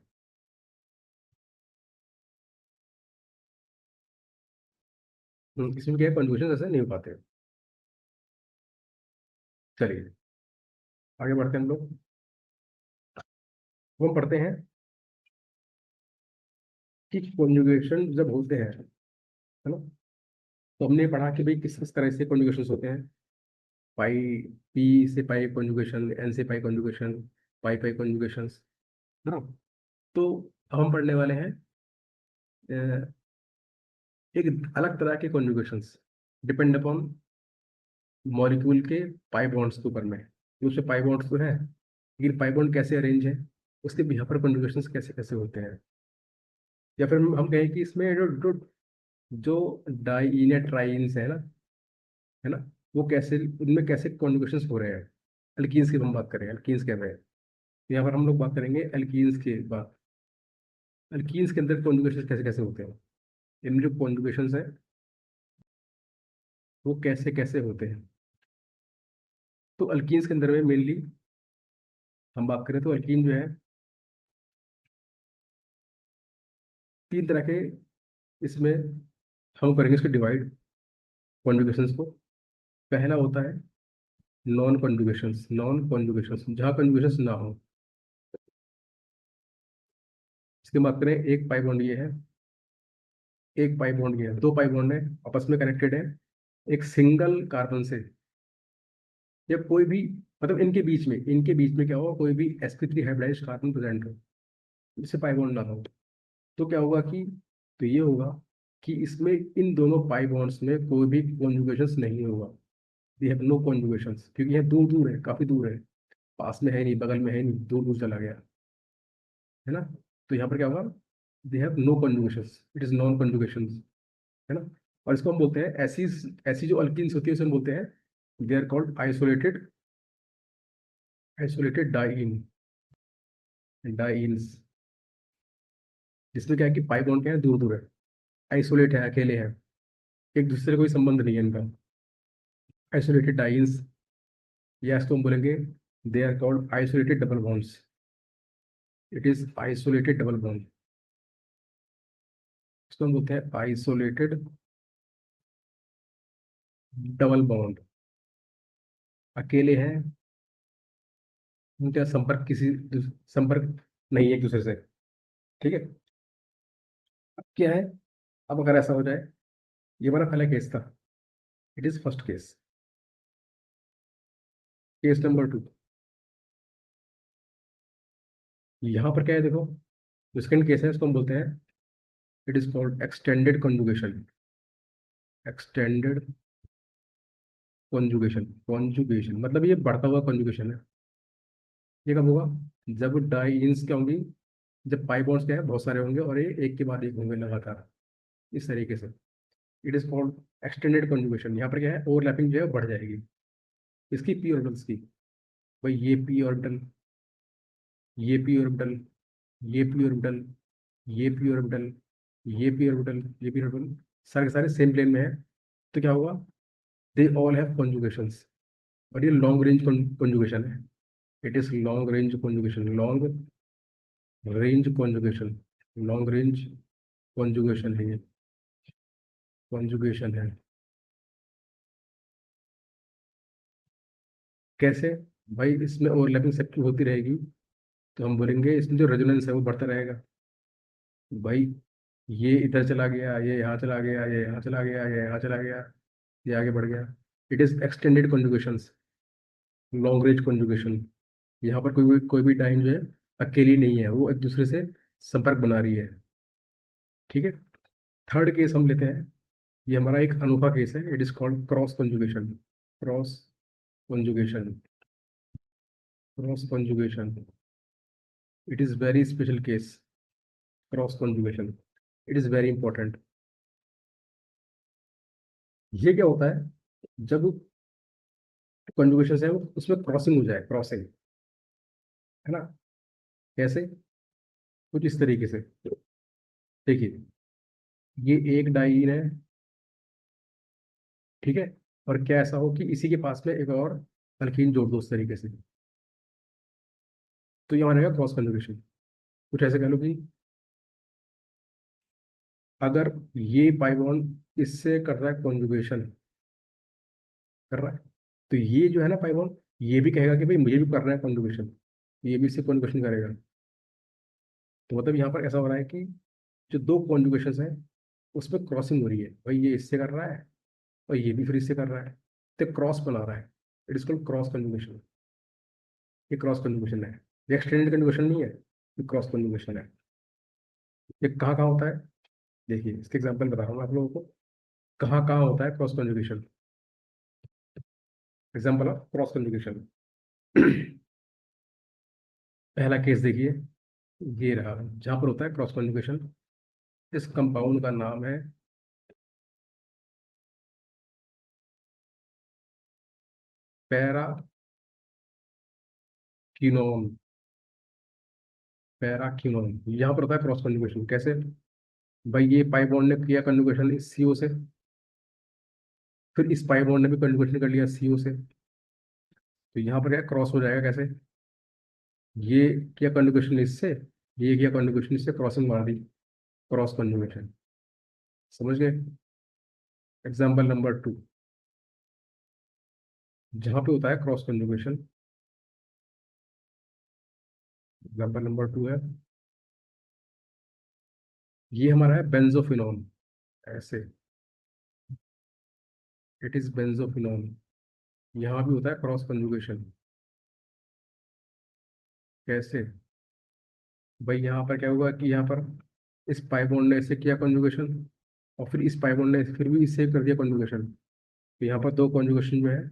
इसमें क्या है, कॉन्जुगेशन ऐसे नहीं हो पाते। चलिए आगे बढ़ते हैं हम लोग। वो हम पढ़ते हैं कि कॉन्जुगेशन जब होते हैं, है ना, तो हमने पढ़ा कि भाई किस किस तरह से कॉन्जुगेशन होते हैं। पाई, पी से पाई कॉन्जुगेशन, एन से पाई कॉन्जुगेशन, पाई पाई कॉन्जुगेशन, है ना। तो अब हम पढ़ने वाले हैं एक अलग तरह के कॉन्जुगेशंस, डिपेंड अपॉन मॉलिक्यूल के पाई बॉन्ड्स के ऊपर में। ये उसमें पाई बॉन्ड्स तो है, लेकिन पाई बॉन्ड कैसे अरेंज है, उसके यहाँ पर कॉन्जुगेशंस कैसे कैसे होते हैं। या फिर हम कहें कि इसमें जो जो जो डाइइन या ट्राइन्स है ना, है ना, वो कैसे, उनमें कैसे कॉन्जुगेशंस हो रहे हैं। एल्कीन्स की हम बात करें, एल्कीन्स कह रहे हैं। यहाँ पर हम लोग बात करेंगे एल्कीन्स की बात। एल्कीन्स के अंदर कॉन्जुगेशन कैसे कैसे होते हैं, इनमें जो कॉन्जुगेशंस है वो कैसे कैसे होते हैं। तो अल्कीन्स के अंदर में मेनली हम बात करें तो अल्कीन जो है, तीन तरह के इसमें हम करेंगे इसको डिवाइड, कॉन्जुगेशंस को। पहला होता है नॉन कॉन्जुगेशंस जहाँ कॉन्जुगेशंस ना हो। इसकी बात करें, एक पाई बॉन्ड ये है, एक पाई बॉन्ड ये है, दो पाई बॉन्ड है, आपस में कनेक्टेड है एक सिंगल कार्बन से, या कोई भी, मतलब इनके बीच में क्या होगा, कोई भी sp3 हाइब्रिडाइज्ड कार्बन प्रेजेंट हो, इससे पाई बॉन्ड ना हो, तो क्या होगा कि, तो ये होगा कि इसमें इन दोनों पाई बॉन्ड्स में कोई भी कॉन्जुगेशंस नहीं होगा। वी हैव नो कॉन्जुगेशंस, क्योंकि यह दूर दूर है, काफी दूर है, पास में है नहीं, बगल में है नहीं, दूर दूर चला गया, है ना। तो यहाँ पर क्या होगा, they have no conjugations, it is non conjugations, है ना। और इसको हम बोलते हैं, ऐसी ऐसी जो अल्कीन्स होती है उसे हम बोलते हैं, they are called isolated, isolated diene, dienes, जिसमें क्या है कि पाई बॉन्ड क्या है, दूर दूर है, आइसोलेट है, अकेले हैं, एक दूसरे से कोई संबंध नहीं है इनका, आइसोलेटेड डाइन्स, या इसको हम बोलेंगे, they are called isolated double bonds, it is isolated double bond, इसको हम बोलते हैं आइसोलेटेड डबल बॉन्ड, अकेले हैं, उनका संपर्क नहीं है एक दूसरे से, ठीक है। अब क्या है, अब अगर ऐसा हो जाए, ये हमारा पहला केस था, it is first case, case number 2, यहाँ पर क्या है देखो, जो सेकंड केस है उसको हम बोलते हैं, it is called extended conjugation, extended conjugation, conjugation मतलब ये बढ़ता हुआ कॉन्जुगेशन है। ये कब होगा, जब डाइन्स क्या होंगी, जब पाई बॉन्ड्स क्या है बहुत सारे होंगे और ये एक के बाद एक होंगे लगातार, इस तरीके से, it is called extended conjugation. यहाँ पर क्या है, ओवरलैपिंग जो है बढ़ जाएगी इसकी पी ऑर्बिटल्स की, भाई ये पी ऑर्बिटल, ये पी ऑर्बिटल, ये पी ऑर्बिटल, ये पी ऑर्बिटल, ये पी ऑर्बिटल, ये पी ऑर्बिटल, सारे के सारे सेम प्लेन में है, तो क्या होगा, दे ऑल हैव कॉन्जुगेशंस, और ये लॉन्ग रेंज कॉन्जुगेशन है, it is long range conjugation, long range conjugation, long range conjugation है ये, कॉन्जुगेशन है। कैसे, भाई इसमें ओवरलैपिंग सबकी होती रहेगी, तो हम बोलेंगे इसमें जो रेजोनेंस है वो बढ़ता रहेगा, भाई ये इधर चला गया, ये यहाँ चला गया, ये यहाँ चला गया, ये यहाँ चला गया, ये आगे बढ़ गया, it is extended conjugations, long range conjugation. यहाँ पर कोई भी टाइम जो है अकेली नहीं है, वो एक दूसरे से संपर्क बना रही है, ठीक है। थर्ड केस हम लेते हैं, ये हमारा एक अनोखा केस है, it is called cross conjugation, cross conjugation, cross conjugation, it is very special case, cross conjugation, it is very important. ये क्या होता है, जब कॉन्जुगेशन है उसमें क्रॉसिंग हो जाए, क्रॉसिंग, है ना। कैसे, कुछ इस तरीके से, देखिए ये एक डाइन है, ठीक है, और क्या ऐसा हो कि इसी के पास में एक और अल्कीन जोड़ दो उस तरीके से, तो ये मानेगा क्रॉस कॉन्जुगेशन। कुछ ऐसे कह लो कि अगर ये पाई बॉन्ड इससे कर रहा है कॉन्जुगेशन, कर रहा है, तो ये जो है ना पाई बॉन्ड, ये भी कहेगा कि भाई मुझे भी करना है कॉन्जुगेशन, ये भी इससे कॉन्जुगेशन करेगा, तो मतलब यहाँ पर ऐसा हो रहा है कि जो दो कॉन्जुगेशन है उसमें क्रॉसिंग हो रही है, भाई ये इससे कर रहा है और ये भी फिर इससे कर रहा है, तो क्रॉस बना रहा है, it is called cross conjugation, ये क्रॉस कन्जुगेशन है, ये एक्सटेंडेड कन्जुगेशन नहीं है, ये क्रॉस कन्जुगेशन है। ये कहाँ कहाँ होता है, देखिए इसके एग्जांपल बता रहा हूँ मैं आप लोगों को, कहाँ कहाँ होता है cross conjugation. Example of cross conjugation, पहला केस देखिए, ये रहा जहाँ पर होता है क्रॉस कन्जुगेशन, इस कंपाउंड का नाम है पैराक्विनोन, पैराक्विनोन, यहाँ पर होता है क्रॉस कन्जुगेशन। कैसे, भाई ये पाई बॉन्ड ने किया कन्जुगेशन इस सीओ से, फिर इस पाई बॉन्ड ने भी कन्जुगेशन कर लिया सीओ से, तो यहाँ पर क्या क्रॉस हो जाएगा, कैसे, ये किया कन्जुगेशन इससे, ये किया कन्जुगेशन इससे, क्रॉसिंग मार दी, क्रॉस कन्जुगेशन, समझ गए। एग्जाम्पल नंबर 2, जहाँ पे होता है क्रॉस कंजुगेशन, एग्जाम्पल नंबर 2 है, ये हमारा है बेंजोफिनॉन, ऐसे, इट इज बेंजोफिनॉन। यहाँ भी होता है क्रॉस कंजुगेशन। कैसे? भाई यहाँ पर क्या हुआ कि यहाँ पर इस पाई बॉन्ड ने इससे किया कॉन्जुगेशन, और फिर इस पाई बॉन्ड ने फिर भी इससे कर दिया कॉन्जुगेशन। तो यहाँ पर दो कॉन्जुगेशन जो है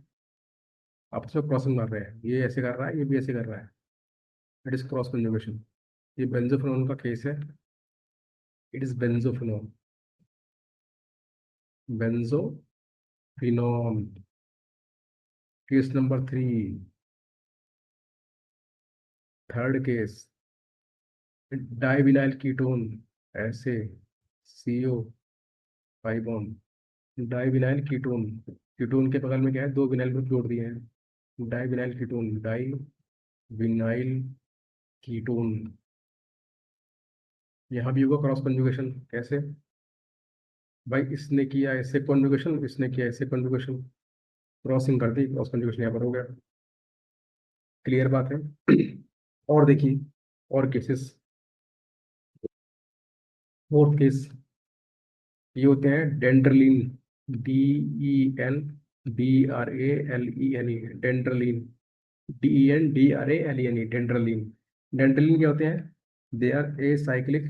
आपस में क्रॉसिंग मार रहे हैं, ये ऐसे कर रहा है, ये भी ऐसे कर रहा है, इट इज क्रॉस कॉन्जुगेशन। ये बेंजोफिनॉन का केस है, it is benzophenone, benzophenone. Case number 3, third case, divinyl ketone, ऐसे, CO, pi bond, divinyl ketone, ketone के बगल में क्या है, दो विनाइल ग्रुप जोड़ दिए हैं, डाइविनाइल कीटोन, डाई विनाइल कीटोन। यहाँ भी होगा क्रॉस कॉन्जुगेशन। कैसे? भाई इसने किया ऐसे कॉन्जुगेशन, इसने किया ऐसे कॉन्जुगेशन, क्रॉसिंग कर दी, क्रॉस कॉन्जुगेशन यहाँ पर हो गया। क्लियर बात है? और देखिए, और केसेस, फोर्थ केस, ये होते हैं डेंड्रलिन, DENDRALENE, डेंड्रलिन, DENDRALENE, डेंड्रलिन। डेंड्रलिन क्या होते हैं? They are acyclic,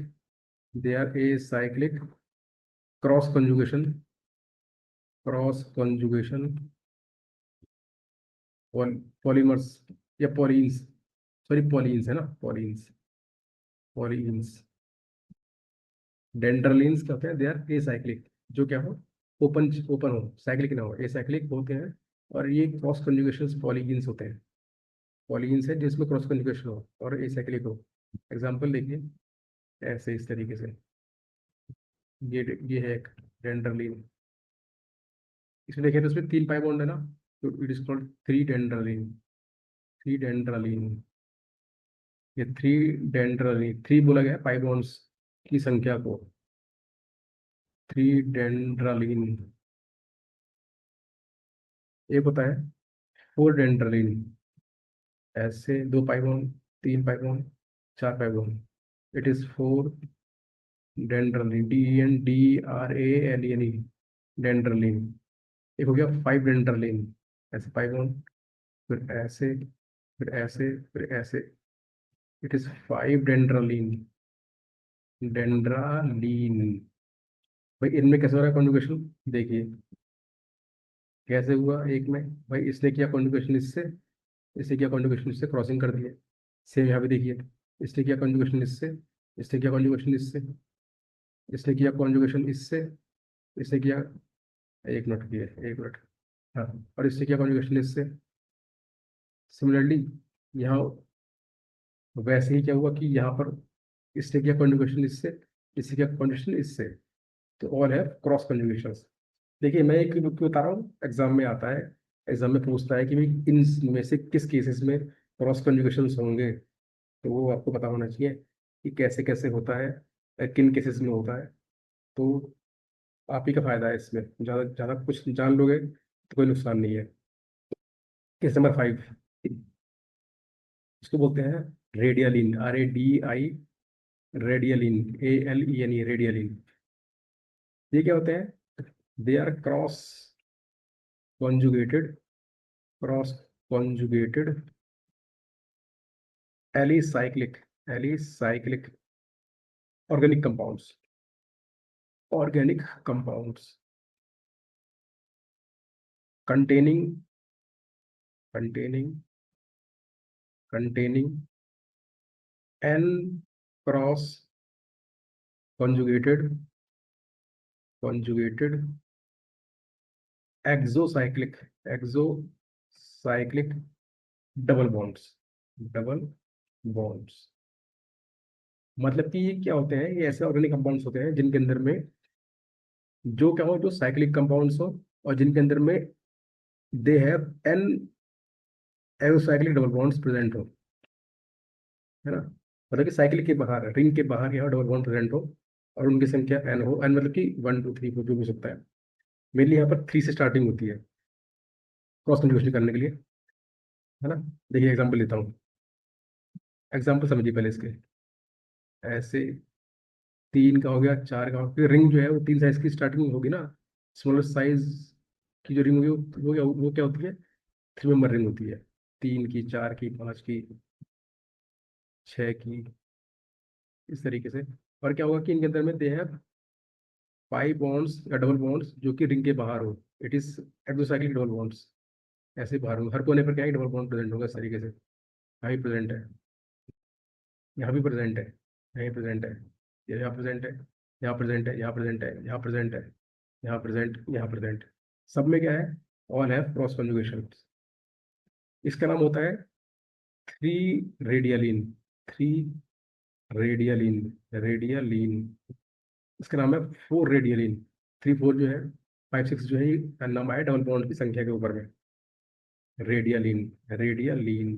they are acyclic cross conjugation, cross conjugation polymers, या पॉलीन्स, सॉरी पॉलीन्स है ना, पॉलीन्स, पॉलीन्स। डेंड्रलिन्स क्या होते हैं? दे आर ए साइक्लिक, जो क्या हो, ओपन ओपन हो, साइक्लिक ना हो, ए साइक्लिक होते हैं। और ये क्रॉस कंजुगेशन पॉलीगिन्स होते हैं, पॉलीगिन्स है जिसमें क्रॉस कंजुगेशन हो और ए साइक्लिक हो। एग्जाम्पल देखिए, ऐसे इस तरीके से, ये है एक डेंड्रलिन, इसमें देखिए तो इसमें 3 पाई बॉन्ड है ना, तो it is called three dendralene, three dendralene. ये थ्री डेंड्रलिन, थ्री बोला गया है पाई बॉन्ड्स की संख्या को, थ्री डेंड्रलिन। एक होता है फोर डेंड्रलिन, ऐसे दो पाई बॉन्ड, तीन पाई बॉन्ड, चार pi bond, it is four dendralene, DENDRALENE, dendralene. एक हो गया फाइव डेंड्रलिन, ऐसे पाई बॉन्ड, फिर ऐसे, फिर ऐसे, फिर ऐसे, इट इज फाइव डेंड्रलिन, डेंड्रालीन। भाई इनमें कैसे हो रहा है कॉन्जुगेशन? देखिए कैसे हुआ एक में, भाई इसने किया कॉन्जुगेशन इससे, इसने किया कॉन्जुगेशन इससे, क्रॉसिंग कर दिया। सेम यहाँ पे देखिए, इसने किया कॉन्जुगेशन इससे, इसने किया कॉन्जुगेशन इससे, इसने किया कॉन्जुगेशन इससे, इसने किया, एक मिनट किए, एक मिनट, हाँ, और इसने किया कॉन्जुगेशन इससे। सिमिलरली यहाँ वैसे ही क्या हुआ कि यहाँ पर इसने किया कॉन्जुगेशन इससे, इससे किया कॉन्जुगेशन इससे, तो ऑल है क्रॉस कंजुगेशन। देखिए मैं एक क्यों बता रहा हूँ, एग्जाम में आता है, एग्जाम में पूछता है कि भाई इन में से किस केसेस में क्रॉस कंजुगेशन होंगे, तो वो आपको पता होना चाहिए कि कैसे कैसे होता है, किन केसेस में होता है। तो आप ही का फायदा है इसमें, ज़्यादा ज़्यादा कुछ जान लोगे तो कोई नुकसान नहीं है। केस नंबर 5, इसको बोलते हैं रेडियलिन, RADI, रेडियलिन, ALENE, रेडियलिन। ये क्या होते हैं? They are cross conjugated, cross conjugated alicyclic, alicyclic organic compounds, organic compounds containing, containing, containing an cross conjugated, conjugated exocyclic, exocyclic double bonds, double bonds. मतलब कि ये क्या होते हैं, ये ऐसे ऑर्गेनिक कंपाउंड्स होते हैं जिनके अंदर में, जो क्या हो, जो साइक्लिक कंपाउंड्स हो, और जिनके अंदर में they have an exocyclic double bonds present हो, है ना। मतलब कि साइकिल के बाहर, रिंग के बाहर यहाँ डबल बॉन्ड प्रेजेंट हो, और उनकी संख्या एन हो, एन मतलब कि 1 2 3 4 जो भी हो सकता है। मेनली यहाँ पर 3 से स्टार्टिंग होती है, क्रॉस कंजुगेशन करने के लिए, है ना। देखिए एग्जांपल लेता हूँ, एग्जांपल समझिए पहले इसके। ऐसे तीन का हो गया, चार का हो गया, रिंग जो है वो तीन साइज की स्टार्टिंग होगी ना। स्मॉलर साइज की जो रिंग होगी वो क्या होती है, थ्री मेंबर रिंग होती है। तीन की, चार की, पाँच की, छः की, इस तरीके से। और क्या होगा कि इनके अंदर में दे है फाइव बॉन्ड्स या डबल बॉन्ड्स जो कि रिंग के बाहर हो। It is exocyclic double bonds. ऐसे बाहर हो, हर कोने पर क्या है, डबल बॉन्ड प्रेजेंट होगा इस तरीके से। यहाँ भी प्रेजेंट है, यहाँ भी प्रेजेंट है, यहाँ प्रेजेंट है, यहाँ प्रेजेंट है, यहाँ प्रेजेंट है, यहाँ प्रेजेंट है, यहाँ प्रेजेंट है, यहाँ प्रेजेंट, यहाँ प्रेजेंट। सब में क्या है, ऑल हैव क्रॉस कॉन्जुगेशन। इसका नाम होता है थ्री रेडियलिन। थ्री रेडियलिन, रेडियलिन। इसका नाम है फोर रेडियलिन। थ्री फोर जो है, फाइव सिक्स जो है, ये नाम आया डबल बॉन्ड की संख्या के ऊपर में। रेडियलिन, रेडियलिन।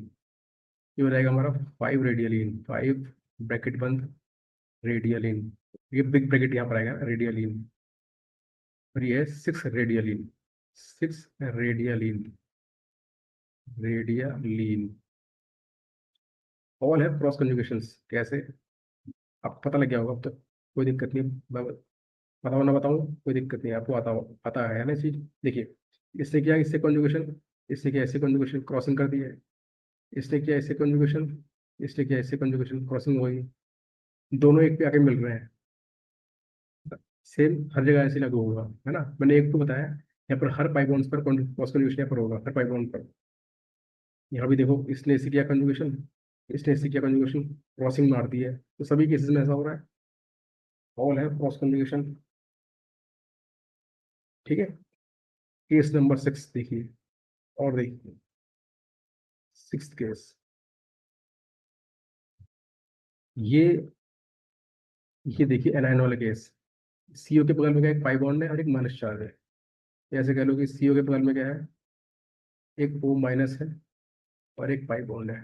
ये हो जाएगा हमारा फाइव रेडियलिन, फाइव ब्रैकेट बंद, रेडियलिन। ये बिग ब्रैकेट यहाँ पर आएगा, रेडियलिन। और ये है सिक्स रेडियलिन, सिक्स रेडियलिन, रेडियलिन। ऑल है क्रॉस कंजुगेशंस। कैसे, आपको पता लग गया होगा अब तक, कोई दिक्कत नहीं। मैं बताऊँ ना बताऊँ, कोई दिक्कत नहीं, आपको आता पता है ना चीज। देखिए, इससे क्या, इससे कंजुगेशन, इससे क्या, ऐसे कंजुगेशन क्रॉसिंग कर दी है। इससे क्या, ऐसे कंजुगेशन, इससे क्या, ऐसे कंजुगेशन क्रॉसिंग हो गई। दोनों एक पे आके मिल रहे हैं। सेम हर जगह ऐसे लागू होगा, है ना। मैंने एक को बताया, यहाँ पर हर पाई बॉन्ड्स पर क्रॉस कंजुगेशन यहाँ पर होगा, हर पाई बॉन्ड पर। यहाँ भी देखो, इसने ऐसे किया कंजुगेशन, इसने ऐसे किया कंजुगेशन, क्रॉसिंग मार दी है, तो सभी केसेस में ऐसा हो रहा है। ऑल है क्रॉस कंजुगेशन। ठीक है। केस नंबर सिक्स देखिए, और देखिए सिक्स केस। ये ये देखिए एनायन वाला केस। सीओ के बगल में क्या है, एक पाई बॉन्ड है और एक माइनस चार्ज है। ऐसे कह लो कि सीओ के बगल में क्या है, एक ओ माइनस है और एक पाई बॉन्ड है।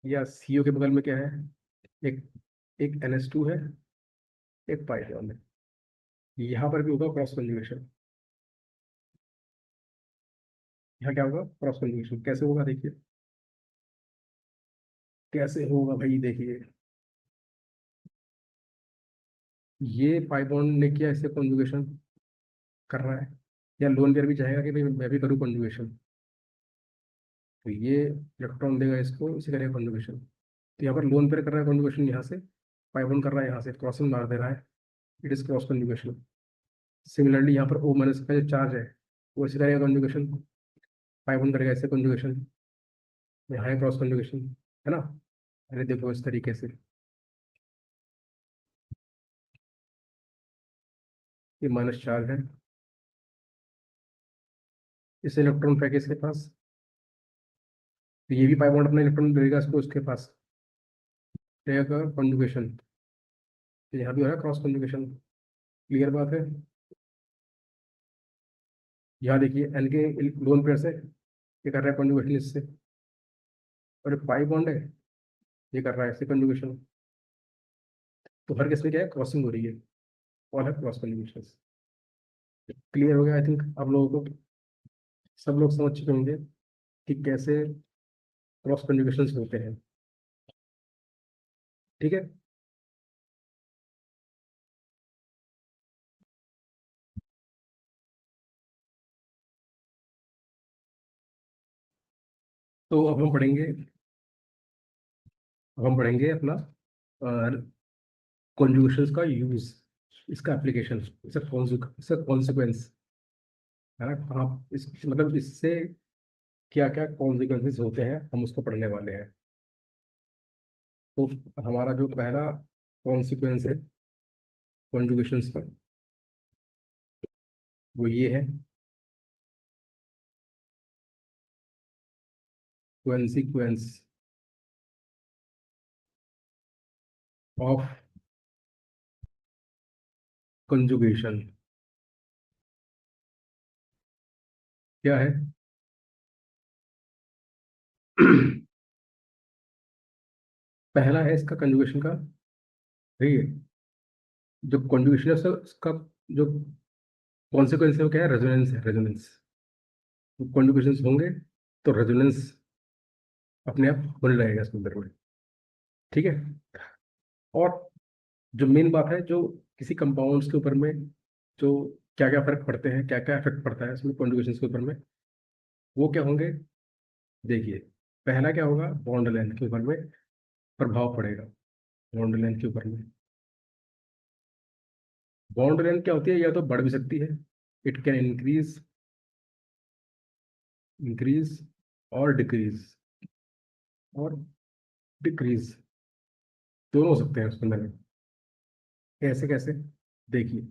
या सीओ के बगल में क्या है, एक एक NH2 है, एक पाई बॉन्ड है। यहाँ पर भी होगा क्रॉस कंजुगेशन। यहाँ क्या होगा, क्रॉस कंजुगेशन। कैसे होगा देखिए, कैसे होगा भाई, देखिए। ये पाई बॉन्ड ने किया, इससे कंजुगेशन कर रहा है। या लोन पेयर भी चाहेगा कि भाई मैं भी करूँ कंजुगेशन, तो ये इलेक्ट्रॉन देगा इसको, इसे करेगा कंजुगेशन। तो यहाँ पर लोन पेयर कर रहा है कंजुगेशन, यहाँ से पाई बॉन्ड कर रहा है, यहाँ से क्रॉसिंग मार दे रहा है। It is cross conjugation. Similarly यहाँ पर ओ माइनस का जो चार्ज है, वो इसे करेगा कंजुगेशन, पाई बॉन्ड करेगा इससे कंजुगेशन। यहाँ है क्रॉस कंजुगेशन, है ना। अरे देखो इस तरीके से, ये माइनस चार्ज है, इस इलेक्ट्रॉन फेंके इसके पास, तो ये भी पाई बॉन्ड अपना इलेक्ट्रॉन देगा इसको, उसके पास रहेगा कंजुगेशन। तो यहाँ भी हो रहा है क्रॉस कंजुगेशन। क्लियर बात है। यहाँ देखिए एन के लोन पेयर से ये कर रहा है कंजुगेशन इससे, और एक पाई बॉन्ड है, ये कर रहा है इससे कंजुगेशन। तो हर केस में क्या है, क्रॉसिंग हो रही है। ऑल है क्रॉस कंजुगेशन। क्लियर हो गया आई थिंक आप लोगों को। सब लोग समझ चुके होंगे कि कैसे क्रॉस कंजुगेशन होते हैं। ठीक है। तो अब हम पढ़ेंगे अपना कॉन्जुगेशन का यूज, इसका एप्लीकेशन, इसका कॉन्सिक्वेंस, है ना। आप इस मतलब इससे क्या क्या कॉन्सिक्वेंसेस होते हैं, हम उसको पढ़ने वाले हैं। तो हमारा जो पहला कॉन्सिक्वेंस है कॉन्जुगेशन का, वो ये है, कॉन्सिक्वेंस ऑफ कंजुगेशन। क्या है पहला है इसका कंजुगेशन का, ठीक है। जो कंजुगेशन है उसका जो कॉन्सिक्वेंस है वो क्या है, रेजोनेंस है, रेजोनेंस। कॉन्जुगेशन होंगे तो रेजोनेंस अपने आप होने लगेगा इसके अंदर में। ठीक है। और जो मेन बात है, जो किसी कंपाउंड्स के ऊपर में जो क्या क्या फर्क पड़ते हैं, क्या क्या इफेक्ट पड़ता है इसमें कॉन्जुगेशन के ऊपर में, वो क्या होंगे। देखिए, पहला क्या होगा, बॉन्ड लेंथ के ऊपर में प्रभाव पड़ेगा। बॉन्ड लेंथ के ऊपर में, बॉन्ड लेंथ क्या होती है, या तो बढ़ भी सकती है, इट कैन इंक्रीज, इंक्रीज और डिक्रीज, और डिक्रीज, दोनों हो सकते हैं उसके अंदर में। कैसे कैसे, देखिए,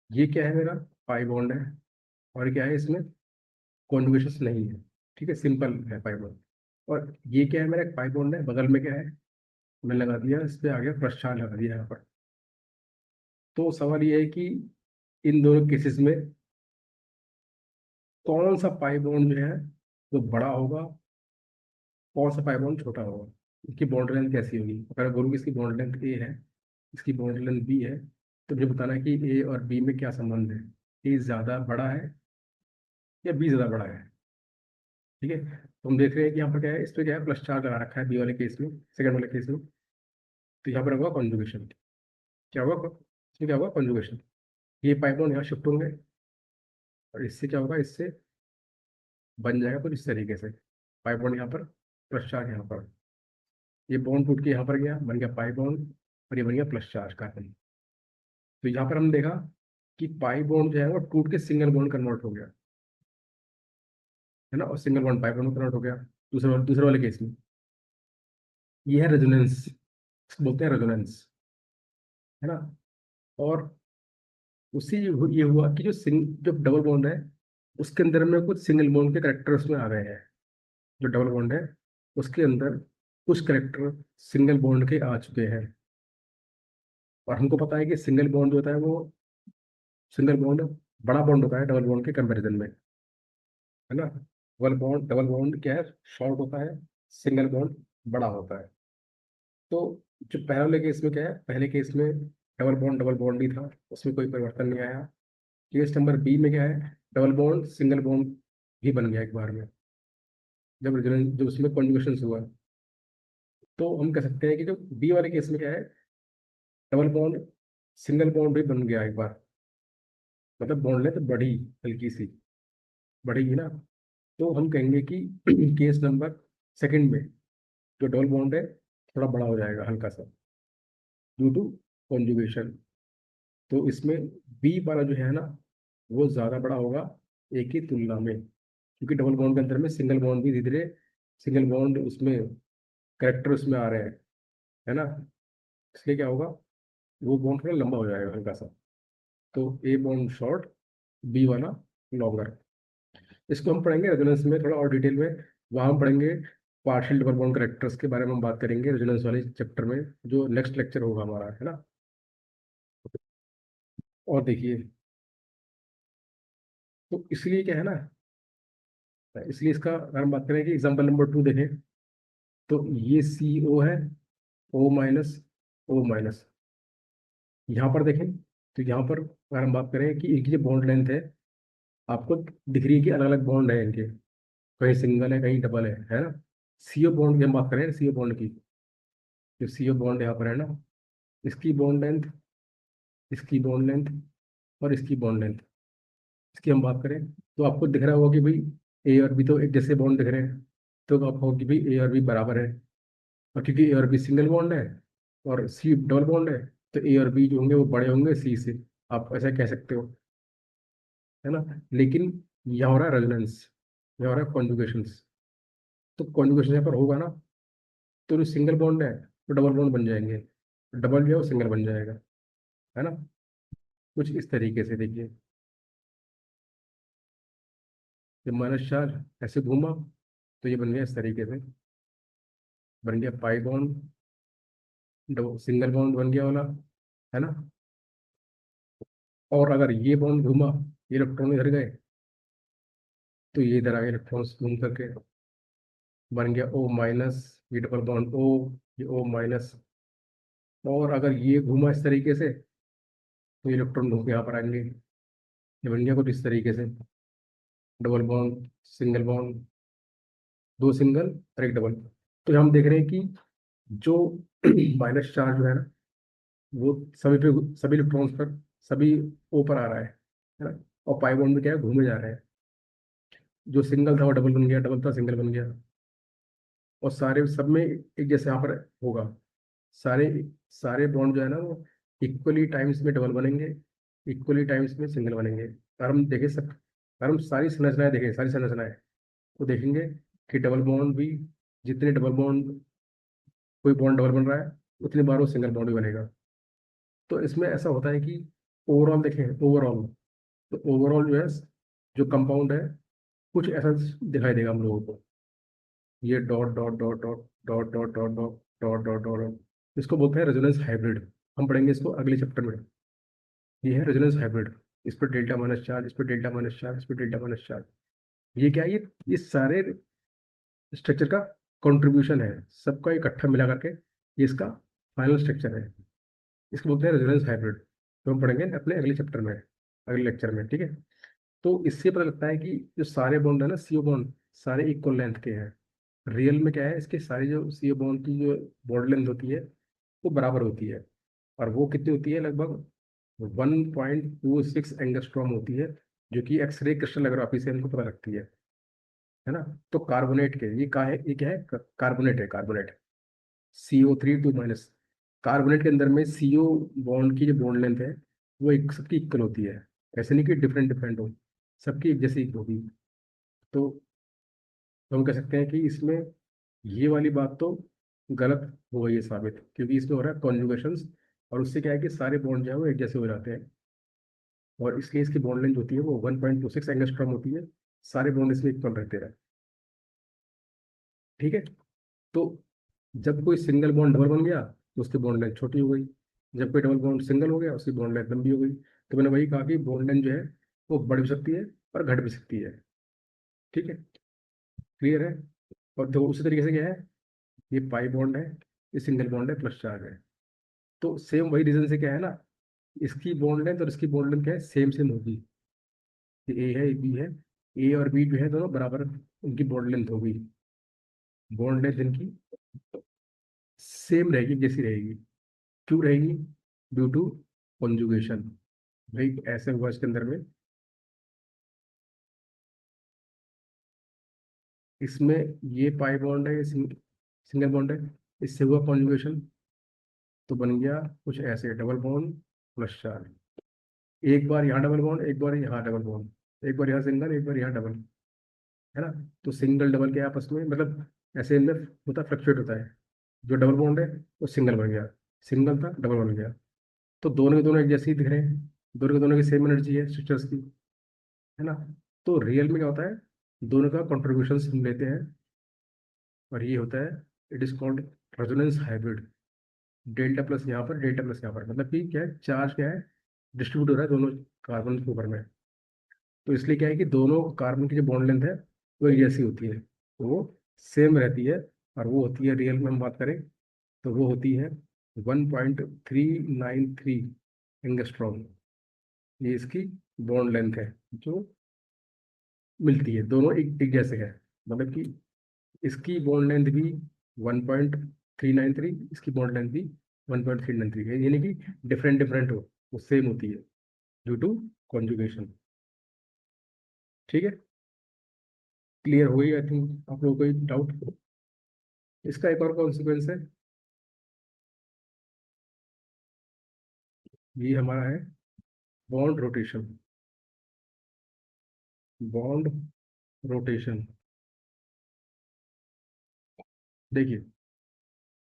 ये क्या है, मेरा पाई बॉन्ड है, और क्या है इसमें, कॉन्जुगेशन नहीं है। ठीक है, सिंपल है पाई बॉन्ड। और ये क्या है, मेरा एक पाई बॉन्ड है, बगल में क्या है, मैंने लगा दिया इस पे, आ गया प्लस चार्ज लगा दिया यहाँ पर। तो सवाल ये है कि इन दोनों केसेस में कौन सा पाई बॉन्ड जो है वो बड़ा होगा, कौन सा पाई बॉन्ड छोटा होगा, इसकी बॉन्ड लेंथ कैसी होगी। अगर बोलूँ कि इसकी बॉन्ड लेंथ ए है, इसकी बॉन्ड लेंथ बी है, तो मुझे बताना है कि ए और बी में क्या संबंध है, ए ज़्यादा बड़ा है या बी ज़्यादा बड़ा है। ठीक है, तो हम देख रहे हैं कि यहाँ पर क्या है, इस पर क्या है, प्लस चार्ज लगा रखा है बी वाले केस में, सेकंड वाले केस में। तो यहाँ पर होगा कॉन्जुगेशन। क्या होगा इसमें, क्या होगा, कॉन्जुगेशन। ये पाई बॉन्ड यहाँ शिफ्ट होंगे, और इससे क्या होगा, इससे बन जाएगा कुछ इस तरीके से, पाई बॉन्ड यहाँ पर, प्लस चार्ज यहाँ पर, ये बॉन्ड टूट के यहाँ पर गया, बन गया पाई बॉन्ड, और ये बन गया प्लस चार्ज कार्बन। तो यहाँ पर हमने देखा कि पाई बॉन्ड जो है वो टूट के सिंगल बॉन्ड कन्वर्ट हो गया, है ना, और सिंगल बॉन्ड पाई बॉन्ड में कन्वर्ट हो गया। दूसरे वाले केस में ये है रेजोनेंस, बोलते हैं रेजोनेंस, है ना। और उसी ये हुआ कि जो डबल बॉन्ड है, उसके अंदर में कुछ सिंगल बॉन्ड के करेक्टर उसमें आ गए हैं। जो डबल बॉन्ड है उसके अंदर कुछ करेक्टर सिंगल बॉन्ड के आ चुके हैं। और हमको पता है कि सिंगल बॉन्ड जो होता है वो, सिंगल बॉन्ड बड़ा बॉन्ड होता है डबल बॉन्ड के कंपैरिजन में, है ना। डबल बॉन्ड क्या है, शॉर्ट होता है, सिंगल बॉन्ड बड़ा होता है। तो जो पहले वाले केस में क्या है, पहले केस में डबल बॉन्ड ही था, उसमें कोई परिवर्तन नहीं आया। केस नंबर बी में क्या है, डबल बॉन्ड सिंगल बॉन्ड ही बन गया एक बार में, जब उसमें कॉन्जुगेशन हुआ। तो हम कह सकते हैं कि जो बी वाले केस में क्या है, डबल बॉन्ड सिंगल बॉन्ड भी बन गया एक बार, मतलब बॉन्ड लेंथ बढ़ी, हल्की सी बढ़ेगी ना। तो हम कहेंगे कि केस नंबर सेकंड में जो डबल बॉन्ड है थोड़ा बड़ा हो जाएगा हल्का सा, ड्यू टू कॉन्जुगेशन। तो इसमें बी वाला जो है ना, वो ज़्यादा बड़ा होगा ए की तुलना में, क्योंकि डबल बॉन्ड के अंदर में सिंगल बॉन्ड भी धीरे धीरे, सिंगल बॉन्ड उसमें करेक्टर उसमें आ रहे हैं, है ना। इसलिए क्या होगा, वो बॉन्ड थोड़ा लंबा हो जाएगा हल्का सा। तो ए बॉन्ड शॉर्ट, बी वाला लॉन्गर। इसको हम पढ़ेंगे रेजोनेंस में थोड़ा और डिटेल में, वहाँ हम पढ़ेंगे पार्शियल डबल बॉन्ड करेक्टर्स के बारे में हम बात करेंगे रेजोनेंस वाले चैप्टर में, जो नेक्स्ट लेक्चर होगा हमारा, है ना। और देखिए, तो इसलिए क्या है ना, इसलिए इसका अगर हम बात करें कि एग्जाम्पल नंबर 2 देखें, तो ये सी ओ है, ओ माइनस, ओ माइनस। यहाँ पर देखें, तो यहाँ पर अगर हम बात करें कि इनकी जो बॉन्ड लेंथ है, आपको दिख रही है कि अलग अलग बॉन्ड है इनके, कहीं सिंगल है कहीं डबल है ना। सीओ बॉन्ड की हम बात करें, सीओ बॉन्ड की, जो सीओ बॉन्ड यहाँ पर है ना, इसकी बॉन्ड लेंथ, इसकी बॉन्ड लेंथ, और इसकी बॉन्ड लेंथ, इसकी हम बात करें, तो आपको दिख रहा होगा कि भाई ए और बी तो एक जैसे बॉन्ड दिख रहे हैं। तो आपको होगा कि भाई ए और बी बराबर है, और क्योंकि ए और बी सिंगल बॉन्ड है और सी डबल बॉन्ड है, तो ए और बी जो होंगे वो बड़े होंगे सी से, आप ऐसा कह सकते हो, है ना। लेकिन यहाँ हो रहा है रेजोनेंस, यहाँ हो रहा है कॉन्जुगेशन। तो कॉन्जुगेशन यहाँ पर होगा ना, तो जो सिंगल बॉन्ड है तो डबल बॉन्ड बन जाएंगे, डबल जो है वो सिंगल बन जाएगा, है ना। कुछ इस तरीके से देखिए, जब माइनस चार्ज ऐसे घूमा तो ये बन गया इस तरीके से, बन गया पाई बॉन्ड, सिंगल बॉन्ड बन गया वाला, है ना। और अगर ये बॉन्ड घूमा, ये इलेक्ट्रॉन इधर गए, तो ये इधर आ गए इलेक्ट्रॉन्स घूम करके, बन गया ओ माइनस, ये डबल बॉन्ड ओ, ये ओ माइनस। और अगर ये घूमा इस तरीके से, तो ये इलेक्ट्रॉन घूम के यहाँ पर आएंगे, ये बन गया कुछ इस तरीके से, डबल बॉन्ड, सिंगल बॉन्ड, दो सिंगल और एक डबल। तो हम देख रहे हैं कि जो माइनस चार्ज जो है ना, वो सभी पे, सभी इलेक्ट्रॉन्स पर, सभी ऊपर आ रहा है ना। और पाई बॉन्ड में क्या है, घूमे जा रहे हैं। जो सिंगल था वो डबल बन गया, डबल था सिंगल बन गया। और सारे सब में एक जैसे यहाँ पर होगा। सारे सारे बॉन्ड जो है ना वो इक्वली टाइम्स में डबल बनेंगे, इक्वली टाइम्स में सिंगल बनेंगे। और हम देखें सब, और हम सारी संरचनाएं देखें, सारी संरचनाएं तो देखेंगे कि डबल बॉन्ड भी, जितने डबल बॉन्ड, कोई बॉन्ड डबल बन रहा है उतनी बार वो सिंगल बॉन्ड भी बनेगा। तो इसमें ऐसा होता है कि ओवरऑल देखें, ओवरऑल, तो ओवरऑल जो है, जो कंपाउंड है, कुछ ऐसा दिखाई देगा हम लोगों को। ये dot dot dot dot dot dot dot dot dot dot dot, इसको बोलते हैं रेजोनेंस हाइब्रिड। हम पढ़ेंगे इसको अगले चैप्टर में। ये है रेजोनेंस हाइब्रिड। इस पर डेल्टा माइनस चार्ज, इस पर डेल्टा माइनस चार्ज, इस पर डेल्टा माइनस चार्ज। ये क्या है, ये सारे स्ट्रक्चर का कंट्रीब्यूशन है, सबका इकट्ठा मिला करके ये इसका फाइनल स्ट्रक्चर है। इसको बोलते हैं रेजोनेंस हाइब्रिड। तो हम पढ़ेंगे अपने अगले चैप्टर में, अगले लेक्चर में, ठीक है। तो इससे पता लगता है कि जो सारे बॉन्ड है ना, सीओ बॉन्ड, सारे इक्वल लेंथ के हैं। रियल में क्या है, इसके सारी जो सीओ बॉन्ड की जो बॉन्ड लेंथ होती है वो बराबर होती है। और वो कितनी होती है, लगभग 1.26 एंगस्ट्रॉम होती है, जो कि एक्सरे क्रिस्टलोग्राफी से हमको पता लगती है ना। तो कार्बोनेट के, ये क्या है, ये क्या है, कार्बोनेट है, कार्बोनेट। CO3 2 minus. कार्बोनेट के अंदर में सीओ बॉन्ड की जो बॉन्ड लेंथ है वो एक सबकी इक्वल होती है। ऐसे नहीं कि डिफरेंट डिफरेंट हो, सबकी एक जैसी होगी। तो हम कह सकते हैं कि इसमें ये वाली बात तो गलत हो गई है साबित, क्योंकि इसमें हो रहा है कॉन्जुगेशंस। और उससे क्या है कि सारे बॉन्ड जो है वो एक जैसे हो जाते हैं। और इसलिए इसकी बॉन्ड लेंथ होती है वो 1.26 एंगस्ट्रॉम होती है। सारे बॉन्ड इसमें इक्वल रहते हैं, ठीक है। तो जब कोई सिंगल बॉन्ड डबल बन गया तो उसकी बॉन्ड लेंथ छोटी हो गई। जब कोई डबल बॉन्ड सिंगल हो गया उसकी बॉन्ड लेंथ लंबी हो गई। तो मैंने वही कहा कि बॉन्ड लेंथ जो है वो बढ़ भी सकती है और घट भी सकती है, ठीक है। क्लियर है। और तो उसी तरीके से क्या है, ये पाई बॉन्ड है, ये सिंगल बॉन्ड है, प्लस चार्ज है। तो सेम वही रीजन से क्या है ना, इसकी बॉन्ड लेंथ और इसकी बॉन्ड लेंथ क्या है, सेम सेम होगी। ये ए है, ये बी है। ए और बी जो है दोनों बराबर, उनकी बॉन्ड लेंथ होगी। बॉन्ड लेंथ इनकी सेम रहेगी, जैसी रहेगी। क्यों रहेगी? Due to conjugation. भाई ऐसे हुआ इसके अंदर में, इसमें ये पाई बॉन्ड है, ये सिंगल बॉन्ड है, इससे हुआ कॉन्जुगेशन, तो बन गया कुछ ऐसे, डबल बॉन्ड प्लस चार्ज। एक बार यहाँ डबल बॉन्ड, एक बार यहाँ डबल बॉन्ड, एक बार यहाँ सिंगल, एक बार यहाँ डबल, है ना। तो सिंगल डबल के आपस में मतलब ऐसे इनमें होता, फ्लक्चुएट होता है। जो डबल बॉन्ड है वो सिंगल बन गया, सिंगल था डबल बन गया। तो दोनों के दोनों एक जैसे ही दिख रहे हैं, दोनों के दोनों की सेम एनर्जी है स्ट्रक्चर्स की, है ना। तो रियल में क्या होता है, दोनों का कॉन्ट्रीब्यूशन हम लेते हैं, और ये होता है, it is called resonance hybrid. Delta plus यहाँ पर, डेल्टा प्लस यहाँ पर, मतलब कि क्या है, चार्ज क्या है, डिस्ट्रीब्यूट हो रहा है दोनों कार्बन के ऊपर में। तो इसलिए क्या है कि दोनों कार्बन की जो बॉन्ड लेंथ है वो एक जैसी होती है, तो वो सेम रहती है। और वो होती है, रियल में हम बात करें तो वो होती है 1.393 एंगस्ट्रॉम। ये इसकी बॉन्ड लेंथ है जो मिलती है, दोनों एक जैसे है। मतलब कि इसकी बॉन्ड लेंथ भी 1.393, इसकी बॉन्ड लेंथ भी 1.393 है, यानी कि डिफरेंट डिफरेंट हो, वो सेम होती है ड्यू टू कॉन्जुगेशन, ठीक है। क्लियर हो गई आई थिंक आप लोगों को, कोई डाउट? इसका एक और कॉन्सिक्वेंस है, ये हमारा है बॉन्ड रोटेशन। बॉन्ड रोटेशन, देखिए,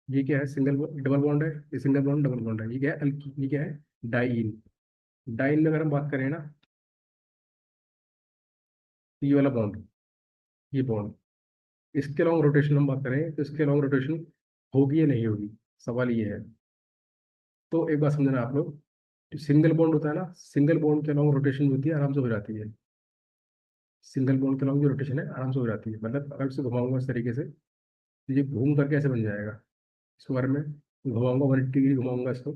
ये क्या है, सिंगल डबल बॉन्ड है, ये सिंगल बॉन्ड डबल बॉन्ड है, ये क्या है, ये क्या है, डाइइन। डाइइन में अगर हम बात करें ना, तो ये वाला बॉन्ड, ये बॉन्ड, इसके लॉन्ग रोटेशन हम बात करें तो इसके लॉन्ग रोटेशन होगी या नहीं होगी, सवाल ये है। तो एक बात समझना आप लोग, जो सिंगल बॉन्ड होता है ना, सिंगल बॉन्ड के लॉन्ग रोटेशन होती है, आराम से हो जाती है। सिंगल बॉन्ड के लॉन्ग जो रोटेशन है आराम से हो जाती है, मतलब अगर इसे घुमाऊंगा इस तरीके से तो ये घूम करके ऐसे बन जाएगा। इसको बारे में घुमाऊंगा, 180 डिग्री घुमाऊंगा इसको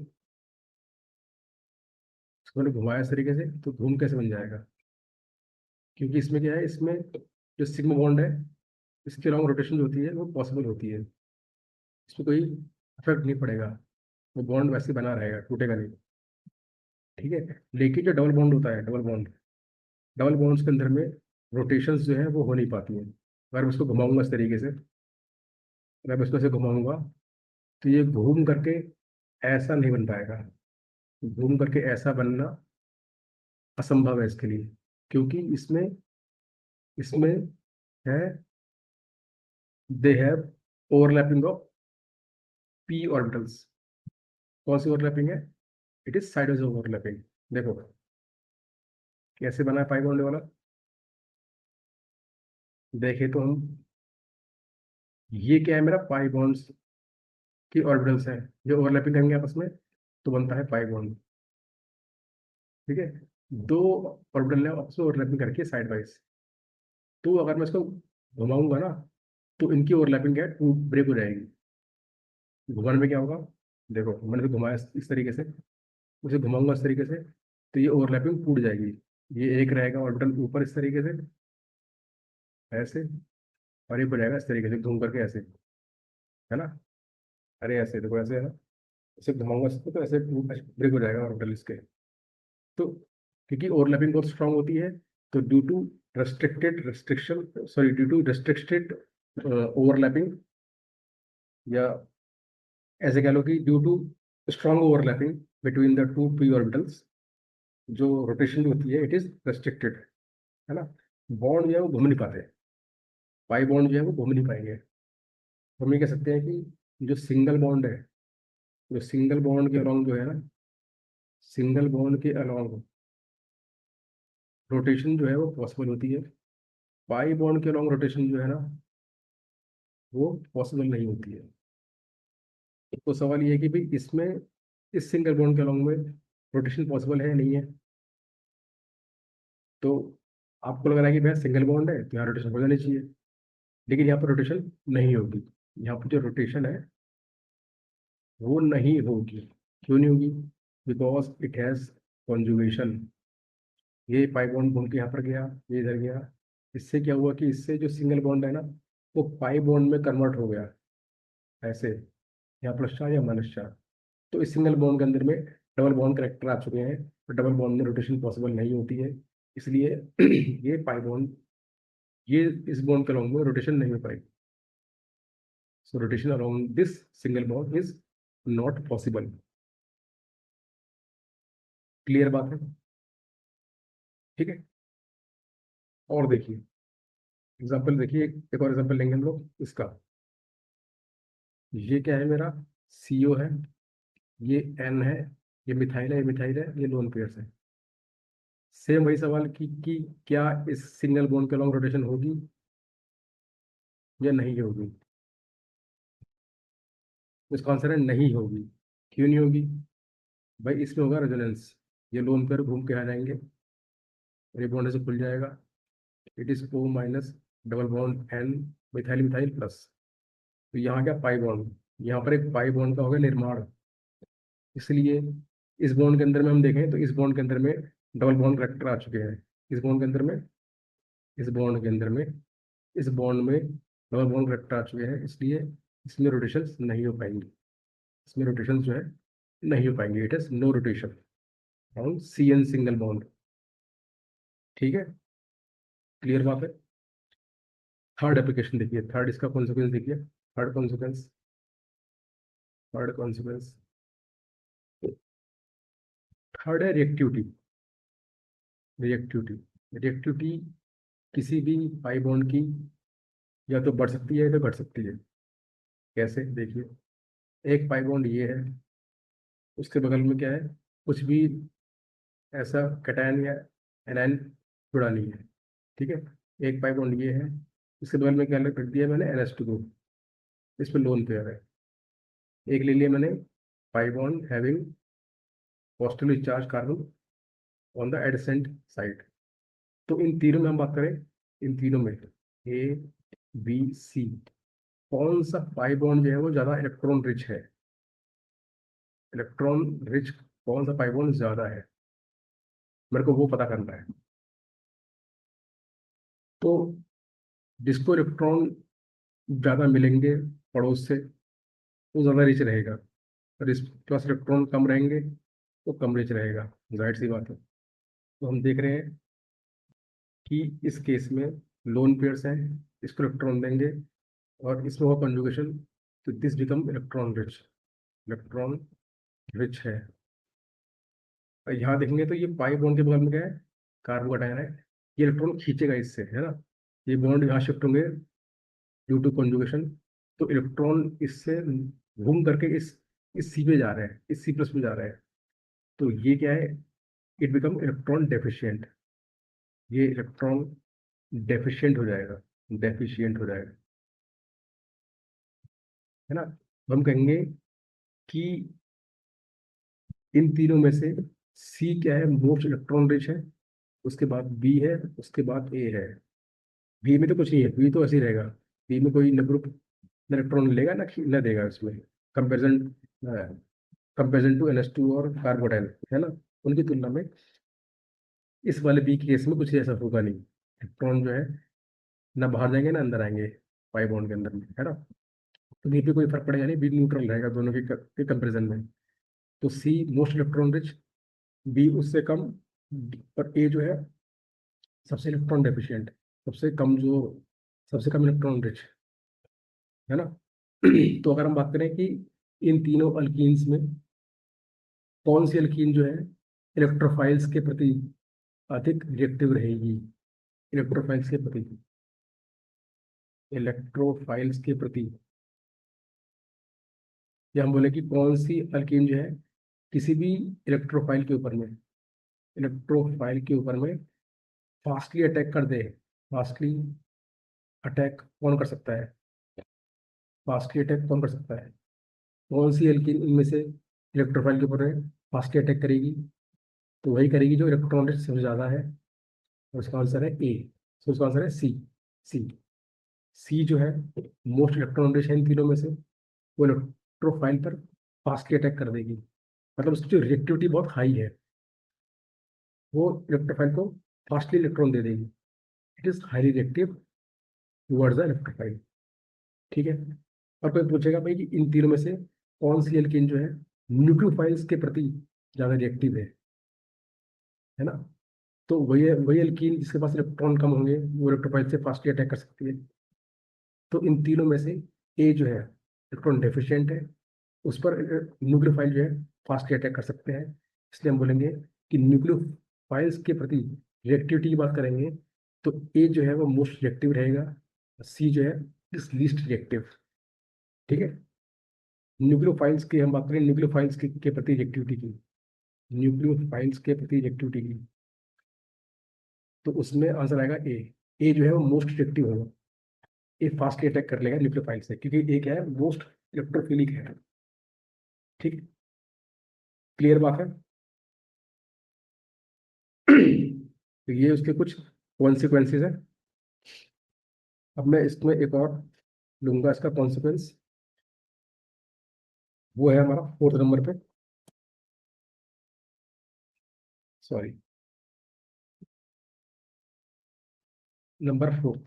मैंने घुमाया इस तरीके से तो घूम कैसे बन जाएगा, क्योंकि इसमें क्या है, इसमें जो सिग्मा बॉन्ड है इसके लॉन्ग रोटेशन जो होती है वो पॉसिबल होती है। इसमें कोई इफेक्ट नहीं पड़ेगा, वो बॉन्ड वैसे बना रहेगा, टूटेगा नहीं। ठीक है। लेकिन जो डबल बॉन्ड होता है, डबल बॉन्ड्स के अंदर में रोटेशंस जो है वो हो नहीं पाती हैं। अगर मैं उसको घुमाऊंगा इस तरीके से, अगर मैं इसको ऐसे घुमाऊंगा तो ये घूम करके ऐसा नहीं बन पाएगा। घूम करके ऐसा बनना असंभव है इसके लिए, क्योंकि इसमें इसमें है, they have overlapping of P orbitals. कौन सी ओवरलैपिंग है? It is side overlapping. देखो कैसे बना है पाई बॉन्ड वाला। देखे तो हम, ये क्या है, मेरा पाई बॉन्ड्स की ऑर्बिटल्स है जो ओवरलैपिंग करेंगे आपस में, तो बनता है पाई बॉन्ड। ठीक है। दो ऑर्बिटल है आपस में ओवरलैपिंग करके साइड वाइज, तो अगर मैं इसको घुमाऊंगा ना तो इनकी ओवरलैपिंग क्या है, टू ब्रेक हो जाएगी। घुमाने में क्या होगा, देखो मैंने तो घुमाया इस तरीके से, उसे घुमाऊंगा इस तरीके से तो ये ओवरलैपिंग टूट जाएगी। ये एक रहेगा ऑर्बिटल ऊपर इस तरीके से, ऐसे, और एक हो जाएगा इस तरीके से घूम करके ऐसे, है ना। अरे ऐसे देखो, ऐसे है ना, इसे घुमाऊंगा इसको तो ऐसे ब्रेक हो जाएगा ऑर्बिटल इसके। तो क्योंकि ओवरलैपिंग बहुत स्ट्रांग होती है, तो due to restriction, sorry, due to restricted overlapping, या ऐसे कह लो कि due to strong overlapping between the two p orbitals, जो रोटेशन होती है इट इज रेस्ट्रिक्टेड, है ना। बॉन्ड जो है वो घूम नहीं पाते, पाई बॉन्ड जो है वो घूम नहीं पाएंगे। तो हम ये कह सकते हैं कि जो सिंगल बॉन्ड है, जो सिंगल बॉन्ड के अलॉन्ग जो है ना, सिंगल बॉन्ड के अलॉन्ग रोटेशन जो है वो पॉसिबल होती है। पाई बॉन्ड के अलॉन्ग रोटेशन जो है ना वो पॉसिबल नहीं होती है। तो सवाल ये है कि भाई इसमें, इस सिंगल बॉन्ड के अलॉन्ग में रोटेशन पॉसिबल है या नहीं है। तो आपको लग रहा है कि भैया सिंगल बॉन्ड है तो यहाँ रोटेशन हो जानी चाहिए, लेकिन यहाँ पर रोटेशन नहीं होगी। यहाँ पर जो रोटेशन है वो नहीं होगी। क्यों नहीं होगी? Because it has conjugation. ये पाई बॉन्ड घूम के यहाँ पर गया, ये इधर गया, इससे क्या हुआ कि इससे जो सिंगल बॉन्ड है ना वो पाई बॉन्ड में कन्वर्ट हो गया, ऐसे, यहाँ प्लस चार्ज या माइनस चार्ज। तो इस सिंगल बॉन्ड के अंदर में डबल बॉन्ड करेक्टर आ चुके हैं, तो डबल बॉन्ड में रोटेशन पॉसिबल नहीं होती है। इसलिए ये पाई बॉन्ड, ये इस बॉन्ड के अलॉन्ग में रोटेशन नहीं हो पाएगी। So rotation around this single bond is not possible. Clear बात है? ठीक है। और देखिए एग्जाम्पल, देखिए एक और एग्जाम्पल लेंगे हम लोग इसका। ये क्या है मेरा, CO है, ये N है, ये मिथाइल है, ये मिथाइल है, ये लोन पेयर्स है। सेम वही सवाल कि क्या इस सिंगल बॉन्ड के लॉन्ग रोटेशन होगी या नहीं होगी। इसका आंसर है नहीं होगी। क्यों नहीं होगी? भाई इसमें होगा रेजोनेंस, ये लोन पेयर घूम के आ जाएंगे और ये बॉन्ड से खुल जाएगा। It is O minus double bond N, methyl methyl plus. तो यहाँ क्या पाई बॉन्ड, यहाँ पर एक पाई बॉन्ड का होगा निर्माण। इसलिए इस बॉन्ड के अंदर में हम देखें तो इस बॉन्ड के अंदर में डबल बॉन्ड करेक्टर आ चुके हैं। इस बॉन्ड के अंदर में, इस बॉन्ड के अंदर में, इस बॉन्ड में डबल बॉन्ड करेक्टर आ चुके हैं, इसलिए इसमें रोटेशन नहीं हो पाएंगी। इसमें रोटेशन जो है नहीं हो पाएंगे। It is no rotation on CN single bond. ठीक है। क्लियर बात है। थर्ड एप्लीकेशन देखिए, थर्ड इसका कॉन्सिक्वेंस देखिए। थर्ड कॉन्सिक्वेंस, थर्ड है रिएक्टिविटी। रिएक्टिविटी, रिएक्टिविटी किसी भी पाई बॉन्ड की या तो बढ़ सकती है या तो घट सकती है। कैसे, देखिए एक पाई बॉन्ड ये है, उसके बगल में क्या है, कुछ भी ऐसा कैटायन या एनायन जुड़ा नहीं है। ठीक है। एक पाई बॉन्ड ये है, इसके बगल में क्या रख दिया मैंने, NH2 ग्रुप, इस पर लोन पेयर है। एक ले लिया मैंने pi bond having positively charge carbon on the AdSense side. तो इन तीनों में हम बात करें, इन तीनों में A B C, कौन सा पाई बॉन्ड जो है वो ज्यादा इलेक्ट्रॉन रिच है, इलेक्ट्रॉन रिच कौन सा पाई बॉन्ड ज्यादा है, मेरे को वो पता करना है। तो जिसको इलेक्ट्रॉन ज़्यादा मिलेंगे पड़ोस से, वो ज़्यादा रिच रहेगा, और इस पास इलेक्ट्रॉन कम रहेंगे तो कम रिच रहेगा। जाहिर सी बात है। तो हम देख रहे हैं कि इस केस में लोन पेयर्स हैं, इसको इलेक्ट्रॉन देंगे और इसमें हुआ कंजुगेशन, तो this become electron rich. Electron rich है। और यहाँ देखेंगे तो ये पाई बॉन्ड के बगल में क्या है, कार्बोकैटायन है। ये इलेक्ट्रॉन खींचेगा इससे, है ना। ये बॉन्ड यहाँ शिफ्ट होंगे ड्यू टू कंजुगेशन। तो इलेक्ट्रॉन इससे घूम करके इस सी पे जा रहे हैं, इस सी प्लस पे जा रहे हैं। तो ये क्या है, इट बिकम इलेक्ट्रॉन डेफिशिएंट। ये इलेक्ट्रॉन डेफिशिएंट हो जाएगा, डेफिशिएंट हो जाएगा, है ना। तो हम कहेंगे कि इन तीनों में से सी क्या है, मोस्ट इलेक्ट्रॉन रिच है, उसके बाद बी है, उसके बाद ए है। बी में तो कुछ नहीं है, बी तो ऐसे ही रहेगा। बी में कोई न ग्रुप इलेक्ट्रॉन लेगा ना, न देगा उसमें। कंपेरिजन, कंपेरिजन टू NH2 और कार्बोटाइल, है ना, उनकी तुलना में इस वाले बी के केस में कुछ ऐसा होगा नहीं। इलेक्ट्रॉन जो है ना बाहर जाएंगे ना अंदर आएंगे पाई बॉन्ड के अंदर में, है ना। तो बी पे कोई फर्क पड़ेगा नहीं, बी न्यूट्रल रहेगा दोनों के कंपेरिजन में। तो सी मोस्ट इलेक्ट्रॉन रिच, बी उससे कम, और ए जो है सबसे इलेक्ट्रॉन डेफिशिएंट, सबसे कम जो, सबसे कम इलेक्ट्रॉन रिच, है ना। तो अगर हम बात करें कि इन तीनों अल्कीन्स में कौन सी अल्कीन जो है इलेक्ट्रोफाइल्स के प्रति अधिक रिएक्टिव रहेगी, इलेक्ट्रोफाइल्स के प्रति, इलेक्ट्रोफाइल्स के प्रति, या हम बोले कि कौन सी अल्कीन जो है किसी भी इलेक्ट्रोफाइल के ऊपर में, इलेक्ट्रोफाइल के ऊपर में फास्टली अटैक कर दे। फास्टली अटैक कौन कर सकता है, फास्टली अटैक कौन कर सकता है, कौन सी एल्कीन इनमें से इलेक्ट्रोफाइल के ऊपर में फास्टली अटैक करेगी। तो वही करेगी जो इलेक्ट्रॉन रेट सबसे ज़्यादा है, और उसका आंसर है ए। तो उसका आंसर है सी। सी, सी जो है मोस्ट इलेक्ट्रॉन रिच है इन तीनों में से, वो इलेक्ट्रोफाइल पर फास्टली अटैक कर देगी। मतलब उसकी जो रिएक्टिविटी बहुत हाई है, वो इलेक्ट्रोफाइल को फास्टली इलेक्ट्रॉन दे देगी। It is highly reactive towards the electrophile. ठीक है। और कोई पूछेगा भाई कि इन तीनों में से कौन सी एल्कीन जो है न्यूक्लियोफाइल्स के प्रति ज्यादा रिएक्टिव है ना। तो वही एल्कीन जिसके पास इलेक्ट्रॉन कम होंगे वो इलेक्ट्रोफाइल से फास्टली अटैक कर सकती है। तो इन तीनों में से ए जो है इलेक्ट्रॉन डेफिशिएंट है, उस पर न्यूक्लियोफाइल जो है फास्टली अटैक कर सकते हैं। इसलिए हम बोलेंगे कि न्यूक्लियोफाइल्स के प्रति रिएक्टिविटी की बात करेंगे तो ए जो है वो मोस्ट रिएक्टिव रहेगा, सी जो है इज लीस्ट रिएक्टिव। ठीक है। न्यूक्लियोफाइल्स की हम बात करें, न्यूक्लियोफाइल्स के प्रति रिएक्टिविटी की, न्यूक्लियोफाइल्स के प्रति रिएक्टिविटी की, तो उसमें आंसर आएगा ए। ए जो है वो मोस्ट रिएक्टिव होगा, ए फास्टली अटैक कर लेगा न्यूक्लियोफाइल से, क्योंकि ए क्या है, मोस्ट इलेक्ट्रोफिलिक है। ठीक है। क्लियर बात है। तो ये उसके कुछ कॉन्सिक्वेंसेज है। अब मैं इसमें एक और लूंगा इसका कॉन्सिक्वेंस, वो है हमारा फोर्थ नंबर पे। Sorry, number 4।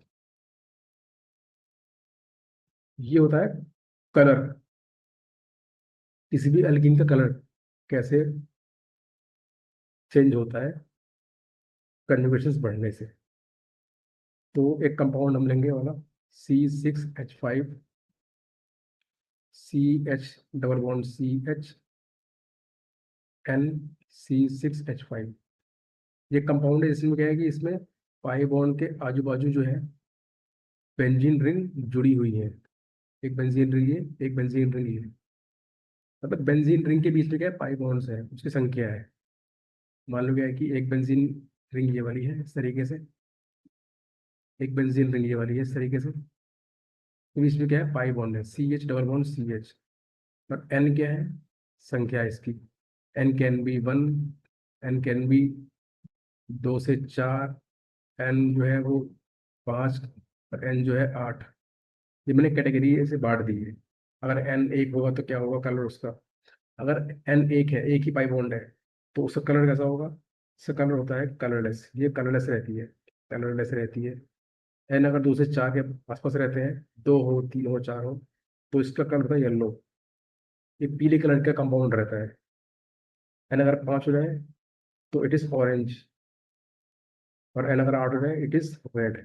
ये होता है कलर, किसी भी एल्कीन का कलर कैसे चेंज होता है कंजुगेशन बढ़ने से। तो एक कंपाउंड हम लेंगे वाला C6H5, CH double bond CH, NC6H5। ये कंपाउंड है, इसमें क्या है कि इसमें पाई बॉन्ड के आजू बाजू जो है बेंजीन रिंग जुड़ी हुई है। एक बेंजीन रिंग है, एक बेंजीन रिंग है। मतलब बेंजीन रिंग के बीच में क्या है, पाई बॉन्ड्स है, उसकी संख्या है। मान लो क्या है कि एक बेंजीन रिंग ये वाली है इस तरीके से, एक बेंजीन रिंग ये वाली है इस तरीके से। तो बीच में क्या है, पाई बॉन्ड है, CH डबल बॉन्ड CH। और एन क्या है, संख्या है इसकी। N can be 1, n can be 2 से 4, एन जो है वो 5, और एन जो है 8। ये मैंने कैटेगरी से बांट दी है। अगर एन एक होगा तो क्या होगा कलर उसका। अगर एन एक है, एक ही पाई बॉन्ड है, तो उसका कलर कैसा होगा, उसका कलर होता है कलरलेस। ये कलरलेस रहती है, कलरलेस रहती है। एन अगर 2 से 4 के आसपास रहते हैं, 2 हो, 3 हो, 4 हो, तो इसका कलर होता है येलो। ये पीले कलर का कंपाउंड रहता है। एन अगर 5 हो जाए तो इट इज ऑरेंज, और एन अगर 8 हो जाए इट इज रेड।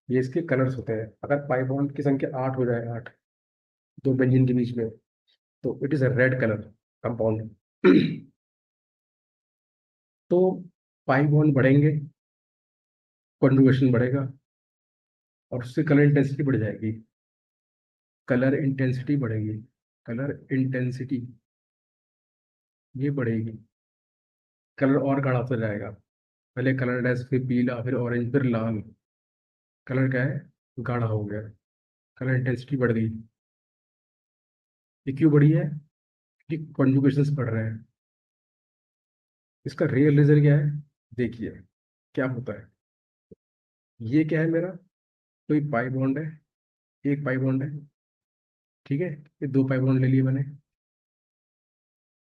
ये इसके कलर्स होते हैं। अगर पाई बॉन्ड की संख्या 8 हो जाए, 8 दो बेंजीन के बीच में, तो it is a red colour compound. तो पाई बॉन्ड बढ़ेंगे, कॉन्जुगेशन बढ़ेगा, और उससे कलर इंटेंसिटी बढ़ जाएगी। कलर इंटेंसिटी बढ़ेगी, कलर इंटेंसिटी ये बढ़ेगी। कलर और गाढ़ा होता जाएगा। पहले कलर डैश, फिर पीला, फिर ऑरेंज, फिर लाल। कलर क्या है, गाढ़ा हो गया। कलर इंटेंसिटी बढ़ गई। ये क्यों बढ़ी है? कि कॉन्जुगेशंस बढ़ रहे हैं। इसका रियल रीजन क्या है? देखिए क्या होता है। ये क्या है मेरा? कोई पाई बॉन्ड है, एक पाई बॉन्ड है, ठीक है। ये 2 पाई बॉन्ड ले लिए मैंने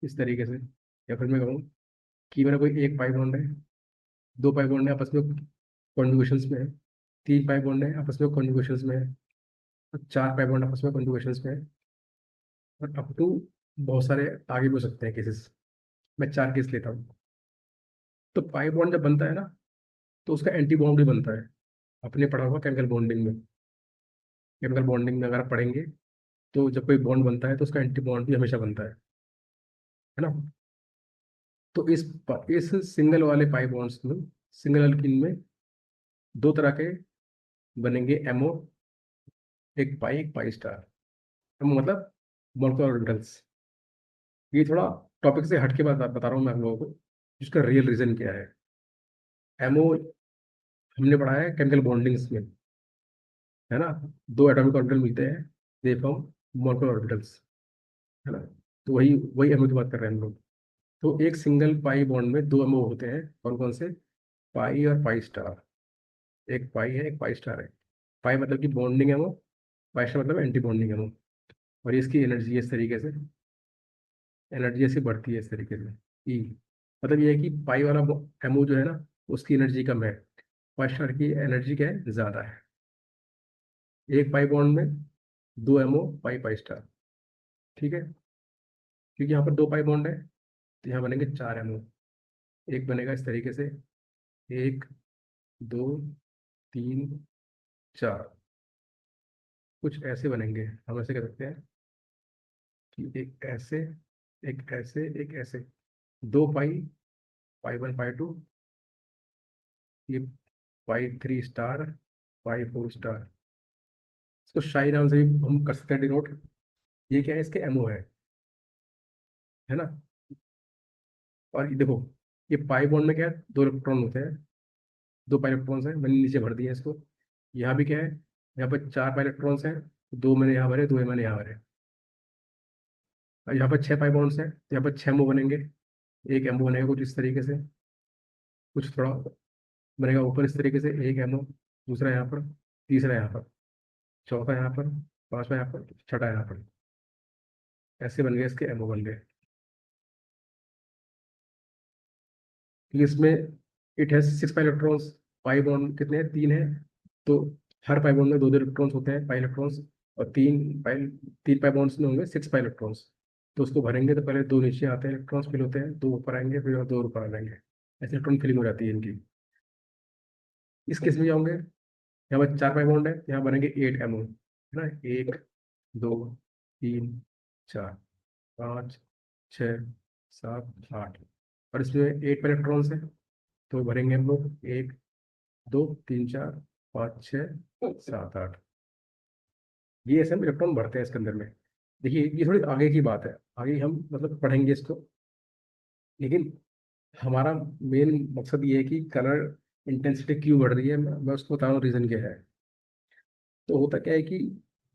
इस तरीके से। या फिर मैं कहूँ कि मेरा कोई एक पाई बॉन्ड है, 2 पाई बॉन्ड है आपस में कॉन्जुगेशंस में है, 3 पाई बॉन्ड है आपस में कॉन्जुगेशंस में है, और 4 पाई बॉन्ड आपस में कॉन्जुगेशंस में है, और अप टू बहुत सारे आगे भी हो सकते हैं केसेस। मैं 4 केस लेता हूँ। तो पाई बॉन्ड जब बनता है ना, तो उसका एंटी बॉन्ड भी बनता है। आपने पढ़ा होगा केमिकल बॉन्डिंग में। केमिकल बॉन्डिंग में अगर आप पढ़ेंगे, तो जब कोई बॉन्ड बनता है तो उसका एंटी बॉन्ड भी हमेशा बनता है ना। तो इस सिंगल वाले पाई बॉन्ड्स में, सिंगल अल्कीन में, 2 तरह के बनेंगे एमओ। एक पाई स्टार। एमओ मतलब मॉलिक्यूलर ऑर्बिटल्स। ये थोड़ा टॉपिक से हट के बता रहा हूँ मैं आप लोगों को, जिसका रियल रीजन क्या है। एमओ हमने पढ़ा है केमिकल बॉन्डिंग्स में, है ना। 2 एटॉमिक ऑर्बिटल मिलते हैं, दे फॉर्म मॉलिक्यूलर ऑर्बिटल्स, है ना। तो वही वही एमओ की बात कर रहे हैं हम लोग। तो एक सिंगल पाई बॉन्ड में 2 एमओ होते हैं। कौन कौन से? पाई और पाई स्टार। एक पाई है, एक पाई स्टार है। पाई मतलब कि बॉन्डिंग एमओ, पाई स्टार मतलब एंटी बॉन्डिंग एमओ। और ये इसकी एनर्जी है इस तरीके से। एनर्जी ऐसे बढ़ती है इस तरीके से। ई मतलब ये है कि पाई वाला एमओ जो है ना, उसकी एनर्जी कम है। पाई स्टार की एनर्जी क्या है, ज़्यादा है। एक पाई बॉन्ड में 2 एमओ, पाई पाई स्टार, ठीक है। क्योंकि यहाँ पर 2 पाई बॉन्ड है, तो यहाँ बनेंगे 4 एमओ। एक बनेगा इस तरीके से, 1, 2, 3, 4। कुछ ऐसे बनेंगे। हम ऐसे कह सकते हैं कि एक ऐसे, एक ऐसे, एक ऐसे। 2 पाई, पाई 1, पाई 2, ये पाई 3 स्टार, पाई 4 स्टार। इसको शाही नाम से भी हम कर सकते हैं डिनोट। ये क्या है, इसके एमओ है ना। और ये देखो, ये पाई बॉन्ड में क्या है, 2 इलेक्ट्रॉन होते हैं। 2 पाई इलेक्ट्रॉन्स हैं, मैंने नीचे भर दिया इसको। यहाँ भी क्या है, यहाँ पर 4 पाई इलेक्ट्रॉन्स हैं। 2 मैंने यहाँ भरे, 2 मैंने यहाँ भरे। और यहाँ पर 6 पाई बॉन्ड्स हैं, तो यहाँ पर 6 एमओ बनेंगे। एक एमओ बनेगा कुछ इस तरीके से, कुछ थोड़ा बनेगा ऊपर इस तरीके से, एक एमओ। दूसरा यहाँ पर, तीसरा यहाँ पर, चौथा यहाँ पर, पांचवा यहाँ पर, छठा यहाँ पर। ऐसे बन गए इसके एमओ बन गए। क्योंकि इसमें it has 6 pi electrons. Pi bond कितने हैं, 3 है। तो हर पाई बॉन्ड में 2 2 इलेक्ट्रॉन्स होते हैं, पाई इलेक्ट्रॉन्स। और 3 पाई बॉन्ड्स में होंगे 6 पाई इलेक्ट्रॉन्स। तो उसको भरेंगे तो पहले 2 नीचे आते हैं, इलेक्ट्रॉन्स फिल होते हैं, 2 ऊपर आएंगे, फिर 2 ऊपर आ जाएंगे। ऐसे इलेक्ट्रॉन फिलिंग हो जाती है इनकी। इस केस में जाओगे, यहाँ पर 4 पाई बॉन्ड है, यहाँ बनेंगे 8 एमओ, है ना। 1, 2, 3, 4, 5, 6, 7, 8। और इसमें 8 पाई इलेक्ट्रॉन्स है, तो भरेंगे हम लोग 1, 2, 3, 4, 5, 6, 7, 8। ये ऐसे हम इलेक्ट्रॉन भरते हैं इसके अंदर में। देखिए ये थोड़ी आगे की बात है, आगे हम मतलब पढ़ेंगे इसको। लेकिन हमारा मेन मकसद ये है कि कलर इंटेंसिटी क्यों बढ़ रही है, मैं उसको बता रहा हूँ रीज़न क्या है। तो होता क्या है कि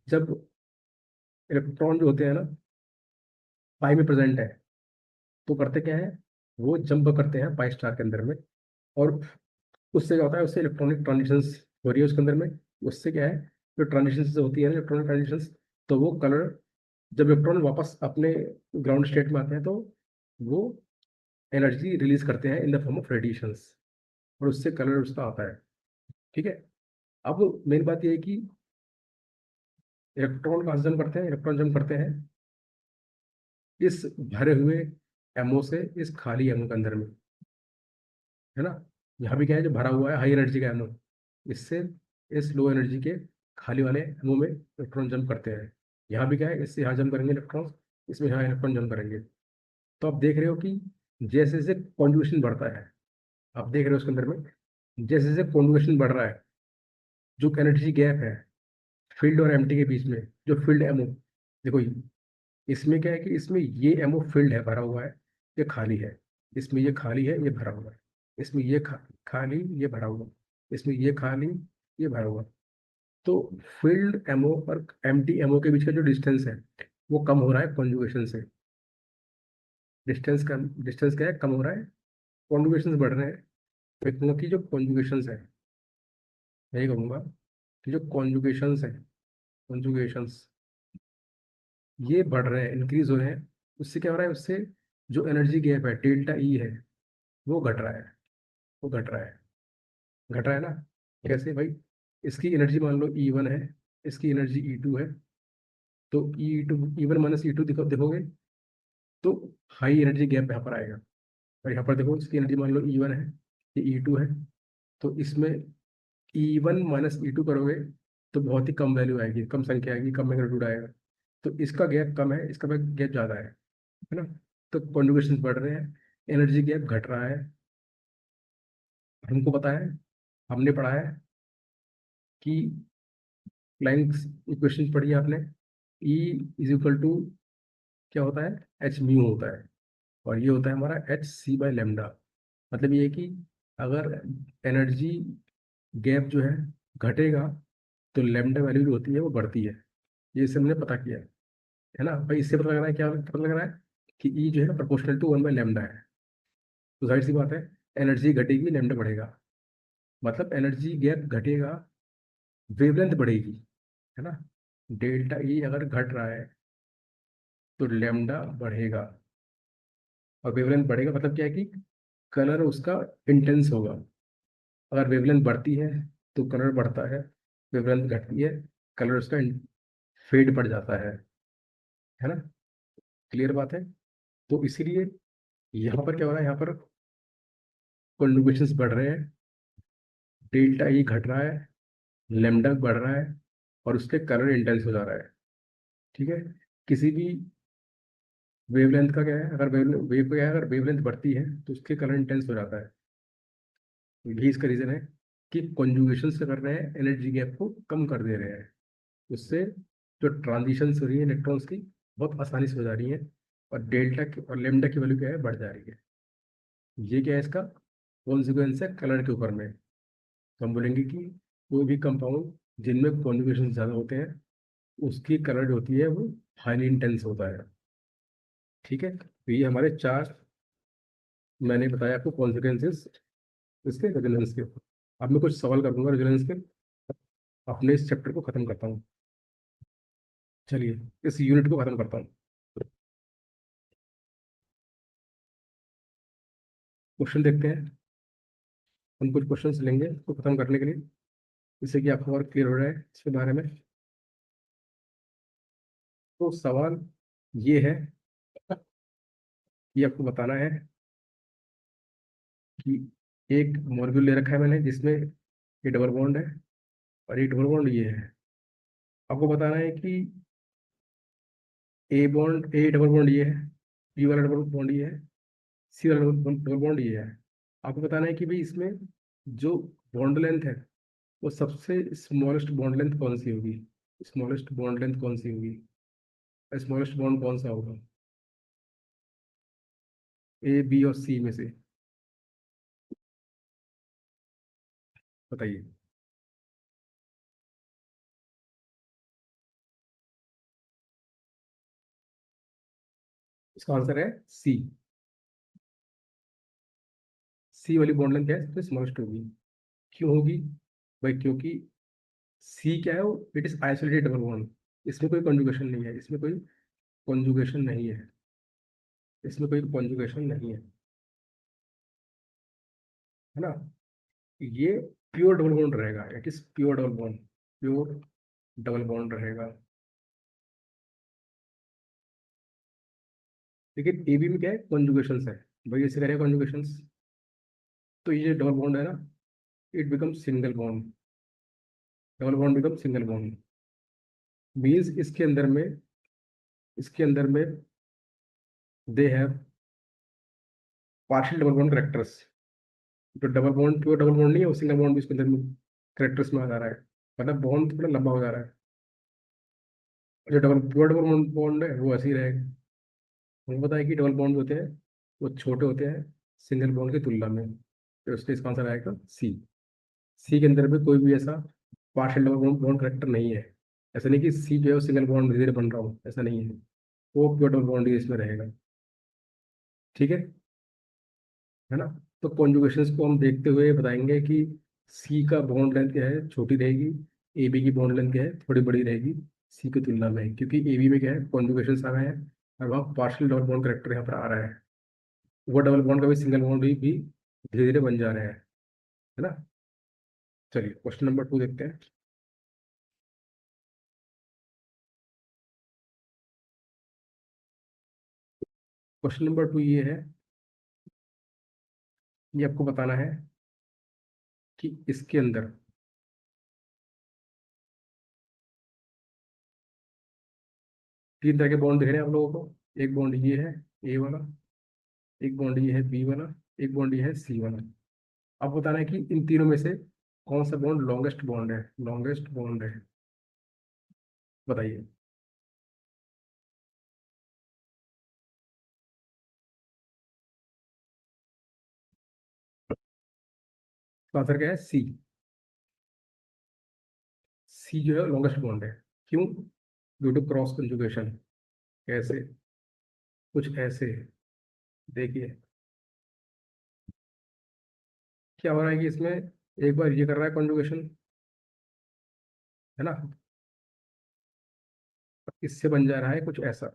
जब इलेक्ट्रॉन जो होते हैं ना, पाई में प्रेजेंट है, तो करते क्या है, वो जंप करते हैं पाई स्टार के अंदर में। और उससे क्या होता है, उससे इलेक्ट्रॉनिक ट्रांजिशंस हो रही है उसके अंदर में। उससे क्या है, जो ट्रांजिशंस होती है ना, इलेक्ट्रॉनिक ट्रांजिशंस, तो वो कलर, जब इलेक्ट्रॉन वापस अपने ग्राउंड स्टेट में आते हैं, तो वो एनर्जी रिलीज करते हैं in the form of radiations, और उससे कलर उसका आता है, ठीक है। अब मेन बात यह है कि इलेक्ट्रॉन कहाँ से जम करते हैं, इलेक्ट्रॉन जम करते हैं इस भरे हुए एमओ से इस खाली एमओ के अंदर में, है ना। यहाँ भी क्या है, जो भरा हुआ है हाई एनर्जी का एमओ, इससे इस लो एनर्जी के खाली वाले एमओ में इलेक्ट्रॉन जंप करते हैं। यहाँ भी क्या है, इससे यहाँ जंप करेंगे इलेक्ट्रॉन, इसमें यहाँ इलेक्ट्रॉन जंप करेंगे। तो आप देख रहे हो कि जैसे जैसे कॉन्जुगेशन बढ़ता है, आप देख रहे हो उसके अंदर में जैसे जैसे कॉन्जुगेशन बढ़ रहा है, जो एनर्जी गैप है फील्ड और एम्प्टी के बीच में, जो फील्ड एमओ, देखो इसमें क्या है कि इसमें ये एमओ फील्ड है, भरा हुआ है, ये खाली है। इसमें ये खाली है, ये भरा हुआ है। इसमें ये खाली, ये भरा हुआ। इसमें ये खाली, ये भरा हुआ। तो फील्ड एमओ और एम्प्टी एमओ के बीच का जो डिस्टेंस है वो कम हो रहा है कॉन्जुगेशन से। डिस्टेंस क्या है, कम हो रहा है, कॉन्जुगेशन बढ़ रहे हैं। मैं कहूँगा कि जो कॉन्जुगेशन है, यही कहूँगा कि जो कॉन्जुगेशंस ये बढ़ रहे हैं, इंक्रीज हो रहे हैं। उससे क्या हो रहा है, उससे जो एनर्जी गैप है डेल्टा ई है वो घट रहा है, वो घट रहा है, घट रहा है ना। कैसे भाई, इसकी एनर्जी मान लो E1 है, इसकी एनर्जी E2 है। तो E1 - E2 देखोगे तो हाई एनर्जी गैप यहाँ पर आएगा। और यहाँ पर देखो इसकी एनर्जी मान लो E1 है, ये E2 है। तो इसमें E1 - E2 करोगे तो बहुत ही कम वैल्यू आएगी, कम संख्या आएगी, कम मैग्नीट्यूड आएगा। तो इसका गैप कम है, इसका गैप ज़्यादा है ना। तो कॉन्जुगेशन बढ़ रहे हैं, एनर्जी गैप घट रहा है। हमको पता है, हमने पढ़ा है कि प्लैंक्स इक्वेशन पढ़ी है आपने। ई इज इक्वल टू क्या होता है, एच म्यू होता है, और ये होता है हमारा Hc/λ। मतलब ये है कि अगर एनर्जी गैप जो है घटेगा तो लैम्डा वैल्यू जो होती है वो बढ़ती है। ये इससे हमने पता किया है ना भाई। इससे पता लग रहा है, क्या पता लग रहा है कि ई जो है प्रोपोर्शनल टू 1/λ है। तो जाहिर सी बात है, एनर्जी घटेगी लैम्डा बढ़ेगा, मतलब एनर्जी गैप घटेगा, वेवलेंथ बढ़ेगी, है ना। डेल्टा ई अगर घट रहा है तो लैम्डा बढ़ेगा, और वेवलेंथ बढ़ेगा मतलब क्या है कि कलर उसका इंटेंस होगा। अगर वेवलेंथ बढ़ती है तो कलर बढ़ता है, वेवलेंथ घटती है कलर उसका फेड पड़ जाता है ना। क्लियर बात है। तो इसीलिए यहाँ पर क्या हो रहा है, यहाँ पर कॉन्जुगेशंस बढ़ रहे हैं, डेल्टा ई घट रहा है, लेमडा बढ़ रहा है, और उसके कलर इंटेंस हो जा रहा है। ठीक है। किसी भी वेवलेंथ का क्या है, अगर वेव का क्या है, अगर वेवलेंथ बढ़ती है तो उसके कलर इंटेंस हो जाता है। यही इसका रीजन है कि कॉन्जुगेशन से कर रहे हैं, एनर्जी गैप को कम कर दे रहे हैं। उससे जो ट्रांजिशन हो रही है इलेक्ट्रॉन्स की बहुत आसानी से हो जा रही है, और डेल्टा की और लेमडा की वैल्यू क्या है, बढ़ जा रही है। ये क्या है, इसका कॉन्सिक्वेंस है कलर के ऊपर में। तो हम बोलेंगे कि कोई भी कंपाउंड जिनमें कॉन्जुगेशन ज़्यादा होते हैं उसकी कलर जो होती है वो हाईली इंटेंस होता है। ठीक है, तो ये हमारे चार मैंने बताया आपको कॉन्सिक्वेंसेस इसके रेजोनेंस के। अब मैं कुछ सवाल कर दूंगा रेजोनेंस के, अपने इस चैप्टर को खत्म करता हूँ। चलिए, इस यूनिट को खत्म करता हूँ। क्वेश्चन देखते हैं। हम कुछ क्वेश्चंस लेंगे इसको खत्म करने के लिए, जिससे कि आपको और क्लियर हो रहा है इसके बारे में। तो सवाल ये है कि आपको बताना है कि एक मॉलिक्यूल ले रखा है मैंने जिसमें ये डबल बॉन्ड है और ये डबल बॉन्ड ये है। आपको बताना है कि ए डबल बॉन्ड ये है, बी वाला डबल बॉन्ड ये है, सी वाला डबल बॉन्ड ये है। आपको बताना है कि भाई इसमें जो बॉन्ड लेंथ है वो सबसे स्मॉलेस्ट बॉन्ड लेंथ कौन सी होगी, स्मॉलेस्ट बॉन्ड लेंथ कौन सी होगी, स्मॉलेस्ट बॉन्ड कौन सा होगा, ए बी और सी में से बताइए। इसका आंसर है सी। सी वाली बॉन्ड लेंथ क्या है, सबसे स्मॉलेस्ट होगी। क्यों होगी भाई, क्योंकि सी क्या है, वो it is isolated double bond, इसमें कोई कॉन्जुगेशन नहीं है, इसमें कोई कॉन्जुगेशन नहीं है, इसमें कोई कॉन्जुगेशन नहीं है ना। ये प्योर डबल बॉन्ड रहेगा, it is pure double bond, pure double bond रहेगा। लेकिन एबी में क्या है, कॉन्जुगेशन है, भाई ऐसे करेगा कॉन्जुगेशन, तो ये डबल बॉन्ड है ना, it become single bond, double bond become single bond. Means इसके अंदर में they have partial double bond characters. जो double bond pure double bond नहीं है, वो सिंगल बॉन्ड भी इसके अंदर में करेक्टर्स में आ जा रहा है, मतलब बॉन्ड थोड़ा लंबा हो जा रहा है। जो डबल प्योर डबल बॉन्ड है वो ऐसे ही रहेगा। हमें पता है कि डबल बॉन्ड होते हैं वो छोटे होते हैं सिंगल बॉन्ड की तुलना में, तो इसलिए इसका आंसर आएगा सी। सी के अंदर में कोई भी ऐसा partial double bond bond character नहीं है। ऐसा नहीं कि सी जो है वो सिंगल बॉन्ड धीरे धीरे बन रहा हो, ऐसा नहीं है, वो प्योर डबल बॉन्ड ही इसमें रहेगा। ठीक है ना। तो कॉन्जुगेशंस को हम देखते हुए बताएंगे कि सी का बॉन्ड लेंथ क्या है, छोटी रहेगी, ए बी की बॉन्ड लेंथ क्या है, थोड़ी बड़ी रहेगी सी की तुलना में, क्योंकि ए बी में क्या है, कॉन्जुगेशंस आ रहे हैं और वहाँ पार्शियल डबल बॉन्ड करेक्टर यहाँ पर आ रहा है, वो डबल बॉन्ड का भी सिंगल बॉन्ड भी धीरे धीरे बन जा रहे हैं, है ना। चलिए क्वेश्चन नंबर 2 देखते हैं। क्वेश्चन नंबर 2 ये है, ये आपको बताना है कि इसके अंदर तीन तरह के बॉन्ड दिख रहे हैं आप लोगों को। एक बॉन्ड ये है ए वाला, एक बॉन्ड ये है बी वाला, एक बॉन्ड ये है सी वाला। अब बताना है कि इन तीनों में से कौन सा बॉन्ड लॉन्गेस्ट बॉन्ड है, लॉन्गेस्ट बॉन्ड है, बताइए। तो आंसर क्या है, सी। सी जो है लॉन्गेस्ट बॉन्ड है। क्यों? Due to cross conjugation. कैसे? कुछ ऐसे, देखिए क्या हो रहा है कि इसमें एक बार ये कर रहा है कंजुगेशन, है ना, इससे बन जा रहा है कुछ ऐसा,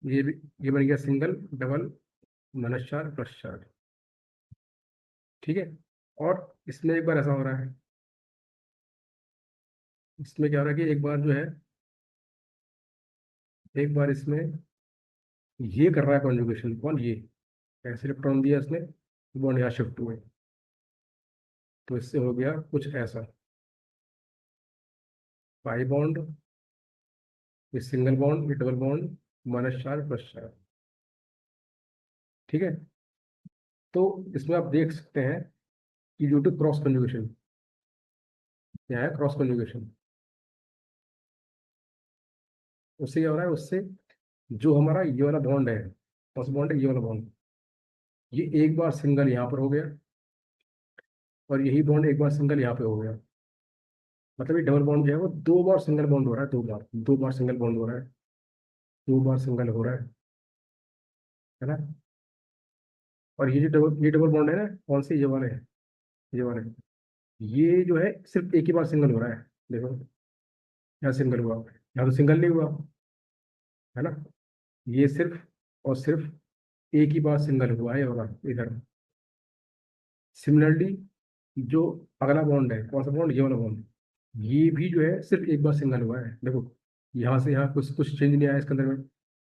ये भी, ये बन गया सिंगल, डबल, माइनस चार प्लस चार। ठीक है। और इसमें एक बार ऐसा हो रहा है, इसमें क्या हो रहा है कि एक बार जो है, एक बार इसमें ये कर रहा है कॉन्जुगेशन, कौन, ये ऐसे इलेक्ट्रॉन दिया इसने, बॉन्ड यहाँ शिफ्ट हुए, तो इससे हो गया कुछ ऐसा, पाई बॉन्ड, ये सिंगल बॉन्ड, ये डबल बॉन्ड, माइनस चार प्लस चार। ठीक है। तो इसमें आप देख सकते हैं कि ड्यू टू क्रॉस कंजुगेशन, क्या है क्रॉस कंजुगेशन, उससे क्या हो रहा है, उससे जो हमारा ये वाला बॉन्ड है, कौन सा बॉन्ड है, ये वाला बॉन्ड, ये एक बार सिंगल यहाँ पर हो गया, और यही बॉन्ड एक बार सिंगल यहाँ पे हो गया। मतलब ये डबल बॉन्ड जो है वो दो बार सिंगल बॉन्ड हो रहा है, दो बार सिंगल बॉन्ड हो रहा है, दो बार सिंगल हो रहा है ना। और ये डबल बॉन्ड है ना, कौन से, ये वाले है, ये वाले, ये जो है सिर्फ एक ही बार सिंगल हो रहा है, देखो यहाँ सिंगल हुआ, यहाँ तो सिंगल नहीं हुआ, है ना। ये सिर्फ और सिर्फ एक ही बार सिंगल हुआ है होगा इधर। सिमिलरली जो अगला बॉन्ड है, कौन सा बॉन्ड, ये वाला बॉन्ड, ये भी जो है सिर्फ एक बार सिंगल हुआ है, देखो यहाँ से यहाँ कुछ कुछ चेंज नहीं आया इसके अंदर में,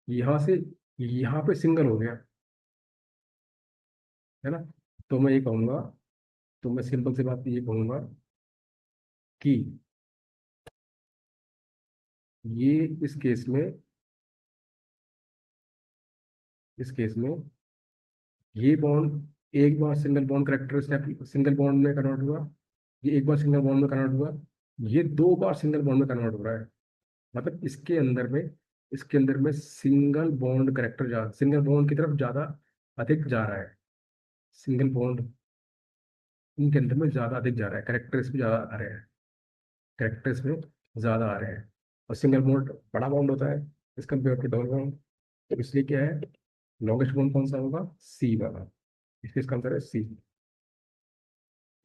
यहाँ से यहाँ पे सिंगल हो गया, है ना। तो मैं ये कहूँगा, तो मैं सिंपल सी बात ये कहूँगा कि ये इस केस में, इस केस में ये बॉन्ड एक बार single bond character single bond में कन्वर्ट हुआ, ये एक बार सिंगल बॉन्ड में कन्वर्ट हुआ, ये दो बार सिंगल बॉन्ड में कन्वर्ट हो रहा है। मतलब इसके अंदर में सिंगल बॉन्ड करेक्टर जा सिंगल बॉन्ड की तरफ ज्यादा अधिक जा रहा है, सिंगल बॉन्ड इनके अंदर में ज्यादा अधिक जा रहा है, करेक्टर्स भी ज्यादा आ रहे हैं, करेक्टर्स में ज्यादा आ रहे हैं। और सिंगल बॉन्ड बड़ा बॉन्ड होता है इस कंपेयर टू डबल बॉन्ड, तो इसलिए क्या है, लॉन्गेस्ट बॉन्ड कौन सा होगा, सी वाला, इसलिए इसका आंसर है C.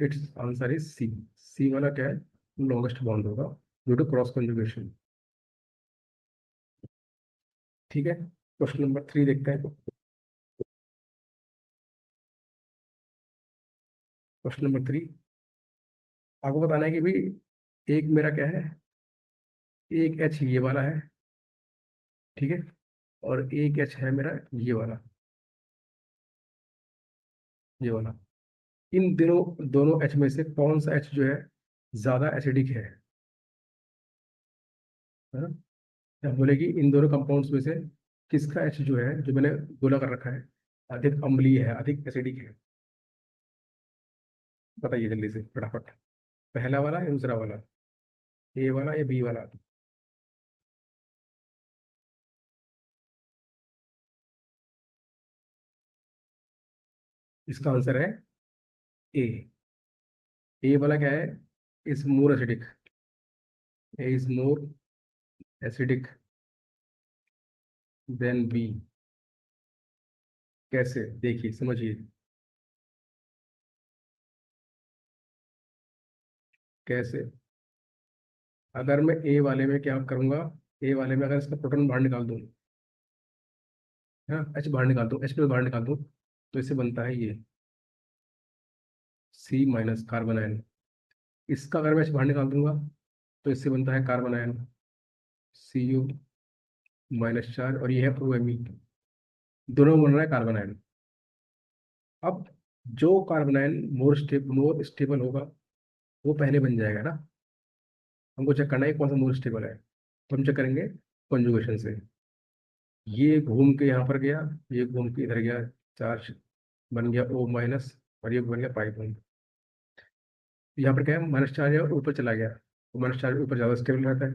It's answer is C. C वाला क्या है, लॉन्गेस्ट बॉन्ड होगा ड्यू टू क्रॉस कंजुगेशन। ठीक है। क्वेश्चन नंबर 3 देखते हैं। क्वेश्चन नंबर 3, आपको बताना है कि भाई एक मेरा क्या है, एक एच ये वाला है, ठीक है, और एक एच है मेरा ये वाला, ये वाला। इन दोनों दोनों एच में से कौन सा एच जो है ज्यादा एसिडिक है ना। या बोले कि इन दोनों कंपाउंड्स में से किसका एच जो है, जो मैंने गोला कर रखा है, अधिक अम्लीय है, अधिक एसिडिक है। बताइए जल्दी से फटाफट, पहला वाला या दूसरा वाला, ए वाला या बी वाला। इसका आंसर है ए। ए वाला क्या है, is more acidic, A is more acidic than B. कैसे, देखिए समझिए, कैसे। अगर मैं ए वाले में क्या करूंगा, ए वाले में अगर इसका प्रोटॉन बाहर निकाल दूं, है ना, एच बाहर निकाल दूं, एच प्लस बाहर निकाल दूं, तो इससे बनता है ये सी माइनस कार्बन आयन। इसका अगर मैं एच बाहर निकाल दूंगा, तो इससे बनता है carbon ion, C U minus charge, और ये है ओ एम ई। दोनों में बन रहा है कार्बन आयन। अब जो कार्बन आयन मोर स्टेबल होगा, वो पहले बन जाएगा ना। हमको चेक करना है कौन सा मोर स्टेबल है, तो हम चेक करेंगे कॉन्जुगेशन से। ये घूम के यहाँ पर गया, ये घूम के इधर गया, चार्ज बन गया O माइनस, और ये बन गया पाई बॉन्ड। यहाँ पर क्या है, माइनस चार्ज है और ऊपर चला गया, तो माइनस चार्ज ऊपर ज़्यादा स्टेबल रहता है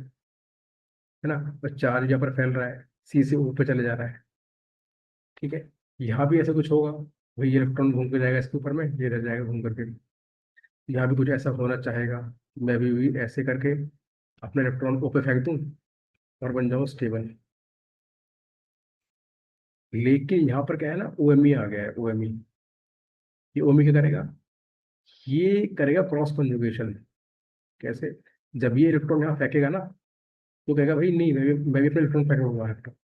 ना। और चार्ज यहाँ पर फैल रहा है, सी से ऊपर चले जा रहा है, ठीक है। यहाँ भी ऐसा कुछ होगा, वही इलेक्ट्रॉन घूम के जाएगा इसके ऊपर में, ये रह जाएगा घूम करके। यहाँ भी कुछ ऐसा होना चाहेगा, मैं भी ऐसे करके अपने इलेक्ट्रॉन को ऊपर फेंक दूँ और बन जाऊँ स्टेबल। लेकिन यहाँ पर क्या है ना, ओएमई आ गया है, ओएमई। ये ओएमई क्या करेगा, ये करेगा क्रॉस कॉन्जुगेशन। कैसे, जब ये इलेक्ट्रॉन यहाँ फेंकेगा ना, तो कहेगा भाई नहीं, मैं भी अपना इलेक्ट्रॉन फेंकूंगा यहाँ पर।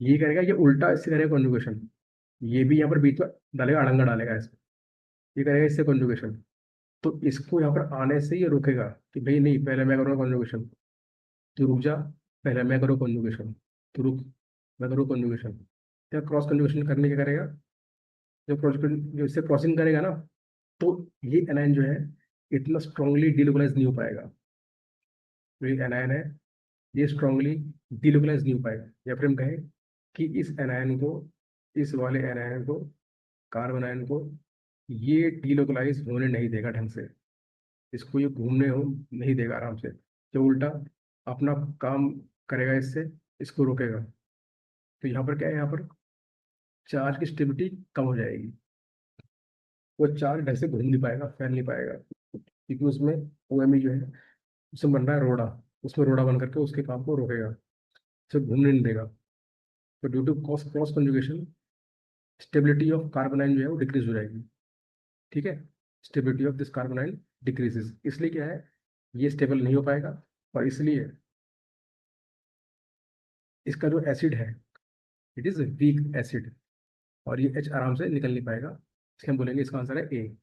ये करेगा, ये उल्टा इससे करेगा कॉन्जुगेशन। ये भी यहाँ पर बीच में डालेगा, अड़ंगा डालेगा इसमें, ये करेगा इससे कॉन्जुगेशन। तो इसको यहाँ पर आने से ये रुकेगा कि भाई नहीं, पहले मैं करूँगा कॉन्जुगेशन, तो रुक जा, पहले मैं करूँ कॉन्जुगेशन, तो रुक, मैं करूँ कॉन्जुगेशन। क्या क्रॉस कॉन्जुगेशन करने क्या करेगा, जो इससे क्रॉसिंग करेगा ना, तो ये एनायन जो है इतना स्ट्रांगली डिलोकलाइज नहीं हो पाएगा। जो ये एनायन है, ये स्ट्रांगली डिलोकलाइज नहीं हो पाएगा। या फिर हम कहें कि इस एनायन को, इस वाले एनायन को, कार्बन आयन को, ये डिलोकलाइज होने नहीं देगा ढंग से। इसको ये घूमने हो नहीं देगा आराम से, जो उल्टा अपना काम करेगा, इससे इसको रोकेगा। तो यहाँ पर क्या है, यहाँ पर चार्ज की स्टेबिलिटी कम हो जाएगी, वो चार्ज ढंग से घूम नहीं पाएगा, फैल नहीं पाएगा, क्योंकि उसमें ओएमई जो है, उसमें बन रहा है रोड़ा, उसमें रोड़ा बन करके उसके काम को रोकेगा, उसे घूमने नहीं देगा। तो due to cross cross conjugation, stability of carbon ion जो है वो डिक्रीज हो जाएगी, ठीक है। Stability of this carbon ion decreases, इसलिए क्या है, ये स्टेबल नहीं हो पाएगा, और इसलिए इसका जो एसिड है, इट इज वीक एसिड, और ये एच आराम से निकल नहीं पाएगा, इसलिए हम बोलेंगे इसका आंसर है ए।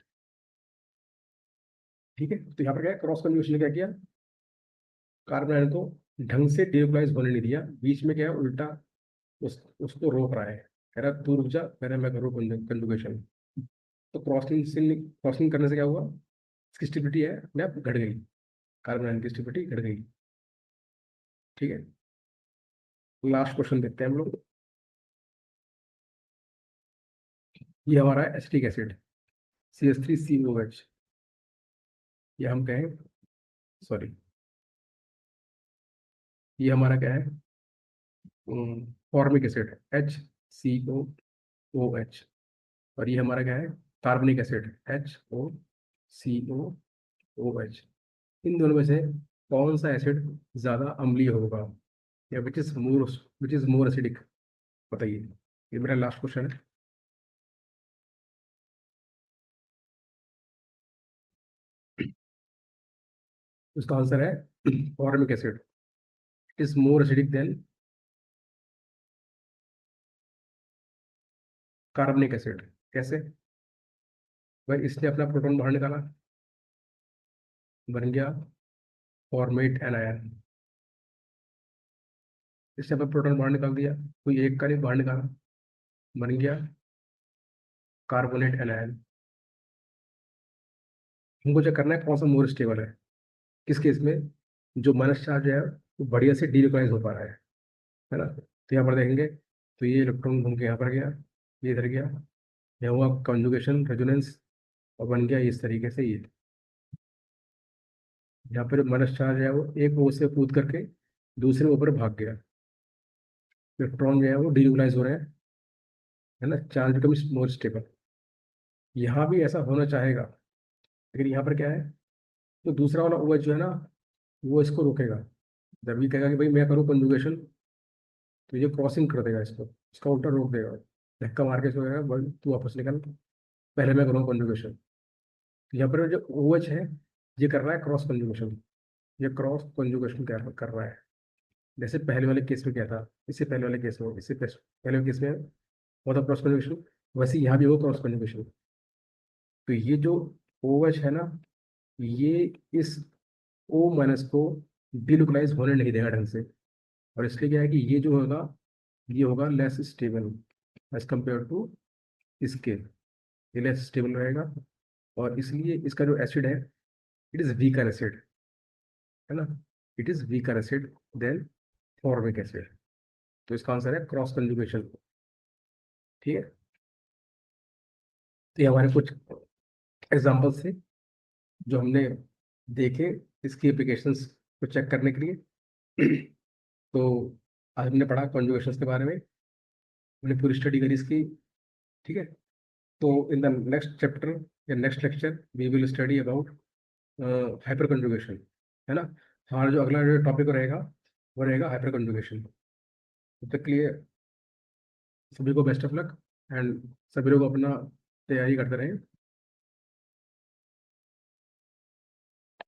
ठीक है, तो यहाँ पर क्या है, क्रॉस कंजुगेशन ने क्या किया, कार्बन आयन को ढंग से डियोक्लाइज होने नहीं दिया, बीच में क्या है उल्टा उसको रोक रहा है, कह रहा है, तू रुक जा, पहले मैं करूँ कंजुगेशन। तो क्रॉसिंग करने से क्या हुआ, इसकी स्टेबिलिटी है अपने आप घट गई, कार्बन आयन की स्टेबिलिटी घट गई, ठीक है। लास्ट क्वेश्चन देखते हैं हम लोग। ये हमारा एसिटिक एसिड CH3COH, ये हम कहें, सॉरी, ये हमारा क्या है, फॉर्मिक एसिड HCOOH, और ये हमारा क्या है, कार्बनिक एसिड HOCOOH। इन दोनों में से कौन सा एसिड ज्यादा अम्लीय होगा, या विच इज मोर एसिडिक, बताइए। ये मेरा लास्ट क्वेश्चन है। उसका आंसर है formic acid, is more acidic then कार्बनिक एसिड। कैसे, भाई इसने अपना प्रोटॉन बाहर निकाला, बन गया फॉर्मेट एनायन। इसने अपना प्रोटॉन बाहर निकाल दिया, कोई एक का नहीं बाहर निकाला, बन गया कार्बोनेट एनायन। हमको चेक करना है कौन सा मोर स्टेबल है, किस केस में जो माइनस चार्ज है वो बढ़िया से डीलोकलाइज हो पा रहा है ना। तो यहाँ पर देखेंगे तो ये इलेक्ट्रॉन घूम के यहाँ पर गया, ये इधर गया, यहाँ हुआ कॉन्जुगेशन रेजोनेंस, और बन गया इस तरीके से ये। यहाँ पर माइनस चार्ज है वो एक ओ से कूद करके दूसरे ऊपर भाग गया, इलेक्ट्रॉन जो है वो डीलोकलाइज हो रहे हैं, है ना, चार्ज बिकम्स मोर स्टेबल। यहाँ भी ऐसा होना चाहेगा, लेकिन यहाँ पर क्या है, तो दूसरा वाला OH जो है ना, वो इसको रोकेगा। जब ये कहेगा कि भाई मैं करूँ कंजुगेशन, तो ये क्रॉसिंग कर देगा इसको, इसका उल्टा रोक देगा, धक्का मार के इसको कहेगा भाई तू वापस निकल, पहले मैं करूँ कंजुगेशन। यहाँ पर जो OH है ये कर रहा है क्रॉस कंजुगेशन, ये क्रॉस कंजुगेशन कर रहा है। जैसे पहले वाले केस में क्या था, इससे पहले वाले केस में, पहले वाले केस में वो था क्रॉस कंजुगेशन, वैसे यहाँ भी वो क्रॉस कंजुगेशन। तो ये जो OH है ना, ये इस O माइनस को डिलोकलाइज होने नहीं देगा ढंग से, और इसलिए क्या है कि ये जो होगा ये होगा less stable as compare to इसके, ये लेस स्टेबल रहेगा, और इसलिए इसका जो एसिड है इट इज वीकर एसिड, है ना, it is weaker acid than formic acid. तो इसका आंसर है क्रॉस कंजुगेशन। ठीक है, तो ये हमारे कुछ एग्जाम्पल्स थे जो हमने देखे इसकी एप्लीकेशंस को चेक करने के लिए। तो आज हमने पढ़ा कॉन्जुगेशंस के बारे में, हमने पूरी स्टडी करी इसकी। ठीक है, तो इन द नेक्स्ट चैप्टर या next lecture we will study about hyper conjugation, है ना। हमारा जो अगला जो टॉपिक रहेगा वो रहेगा हाइपर कंजुगेशन। तब तक के लिए सभी को बेस्ट ऑफ लक, एंड सभी लोग अपना तैयारी करते रहें।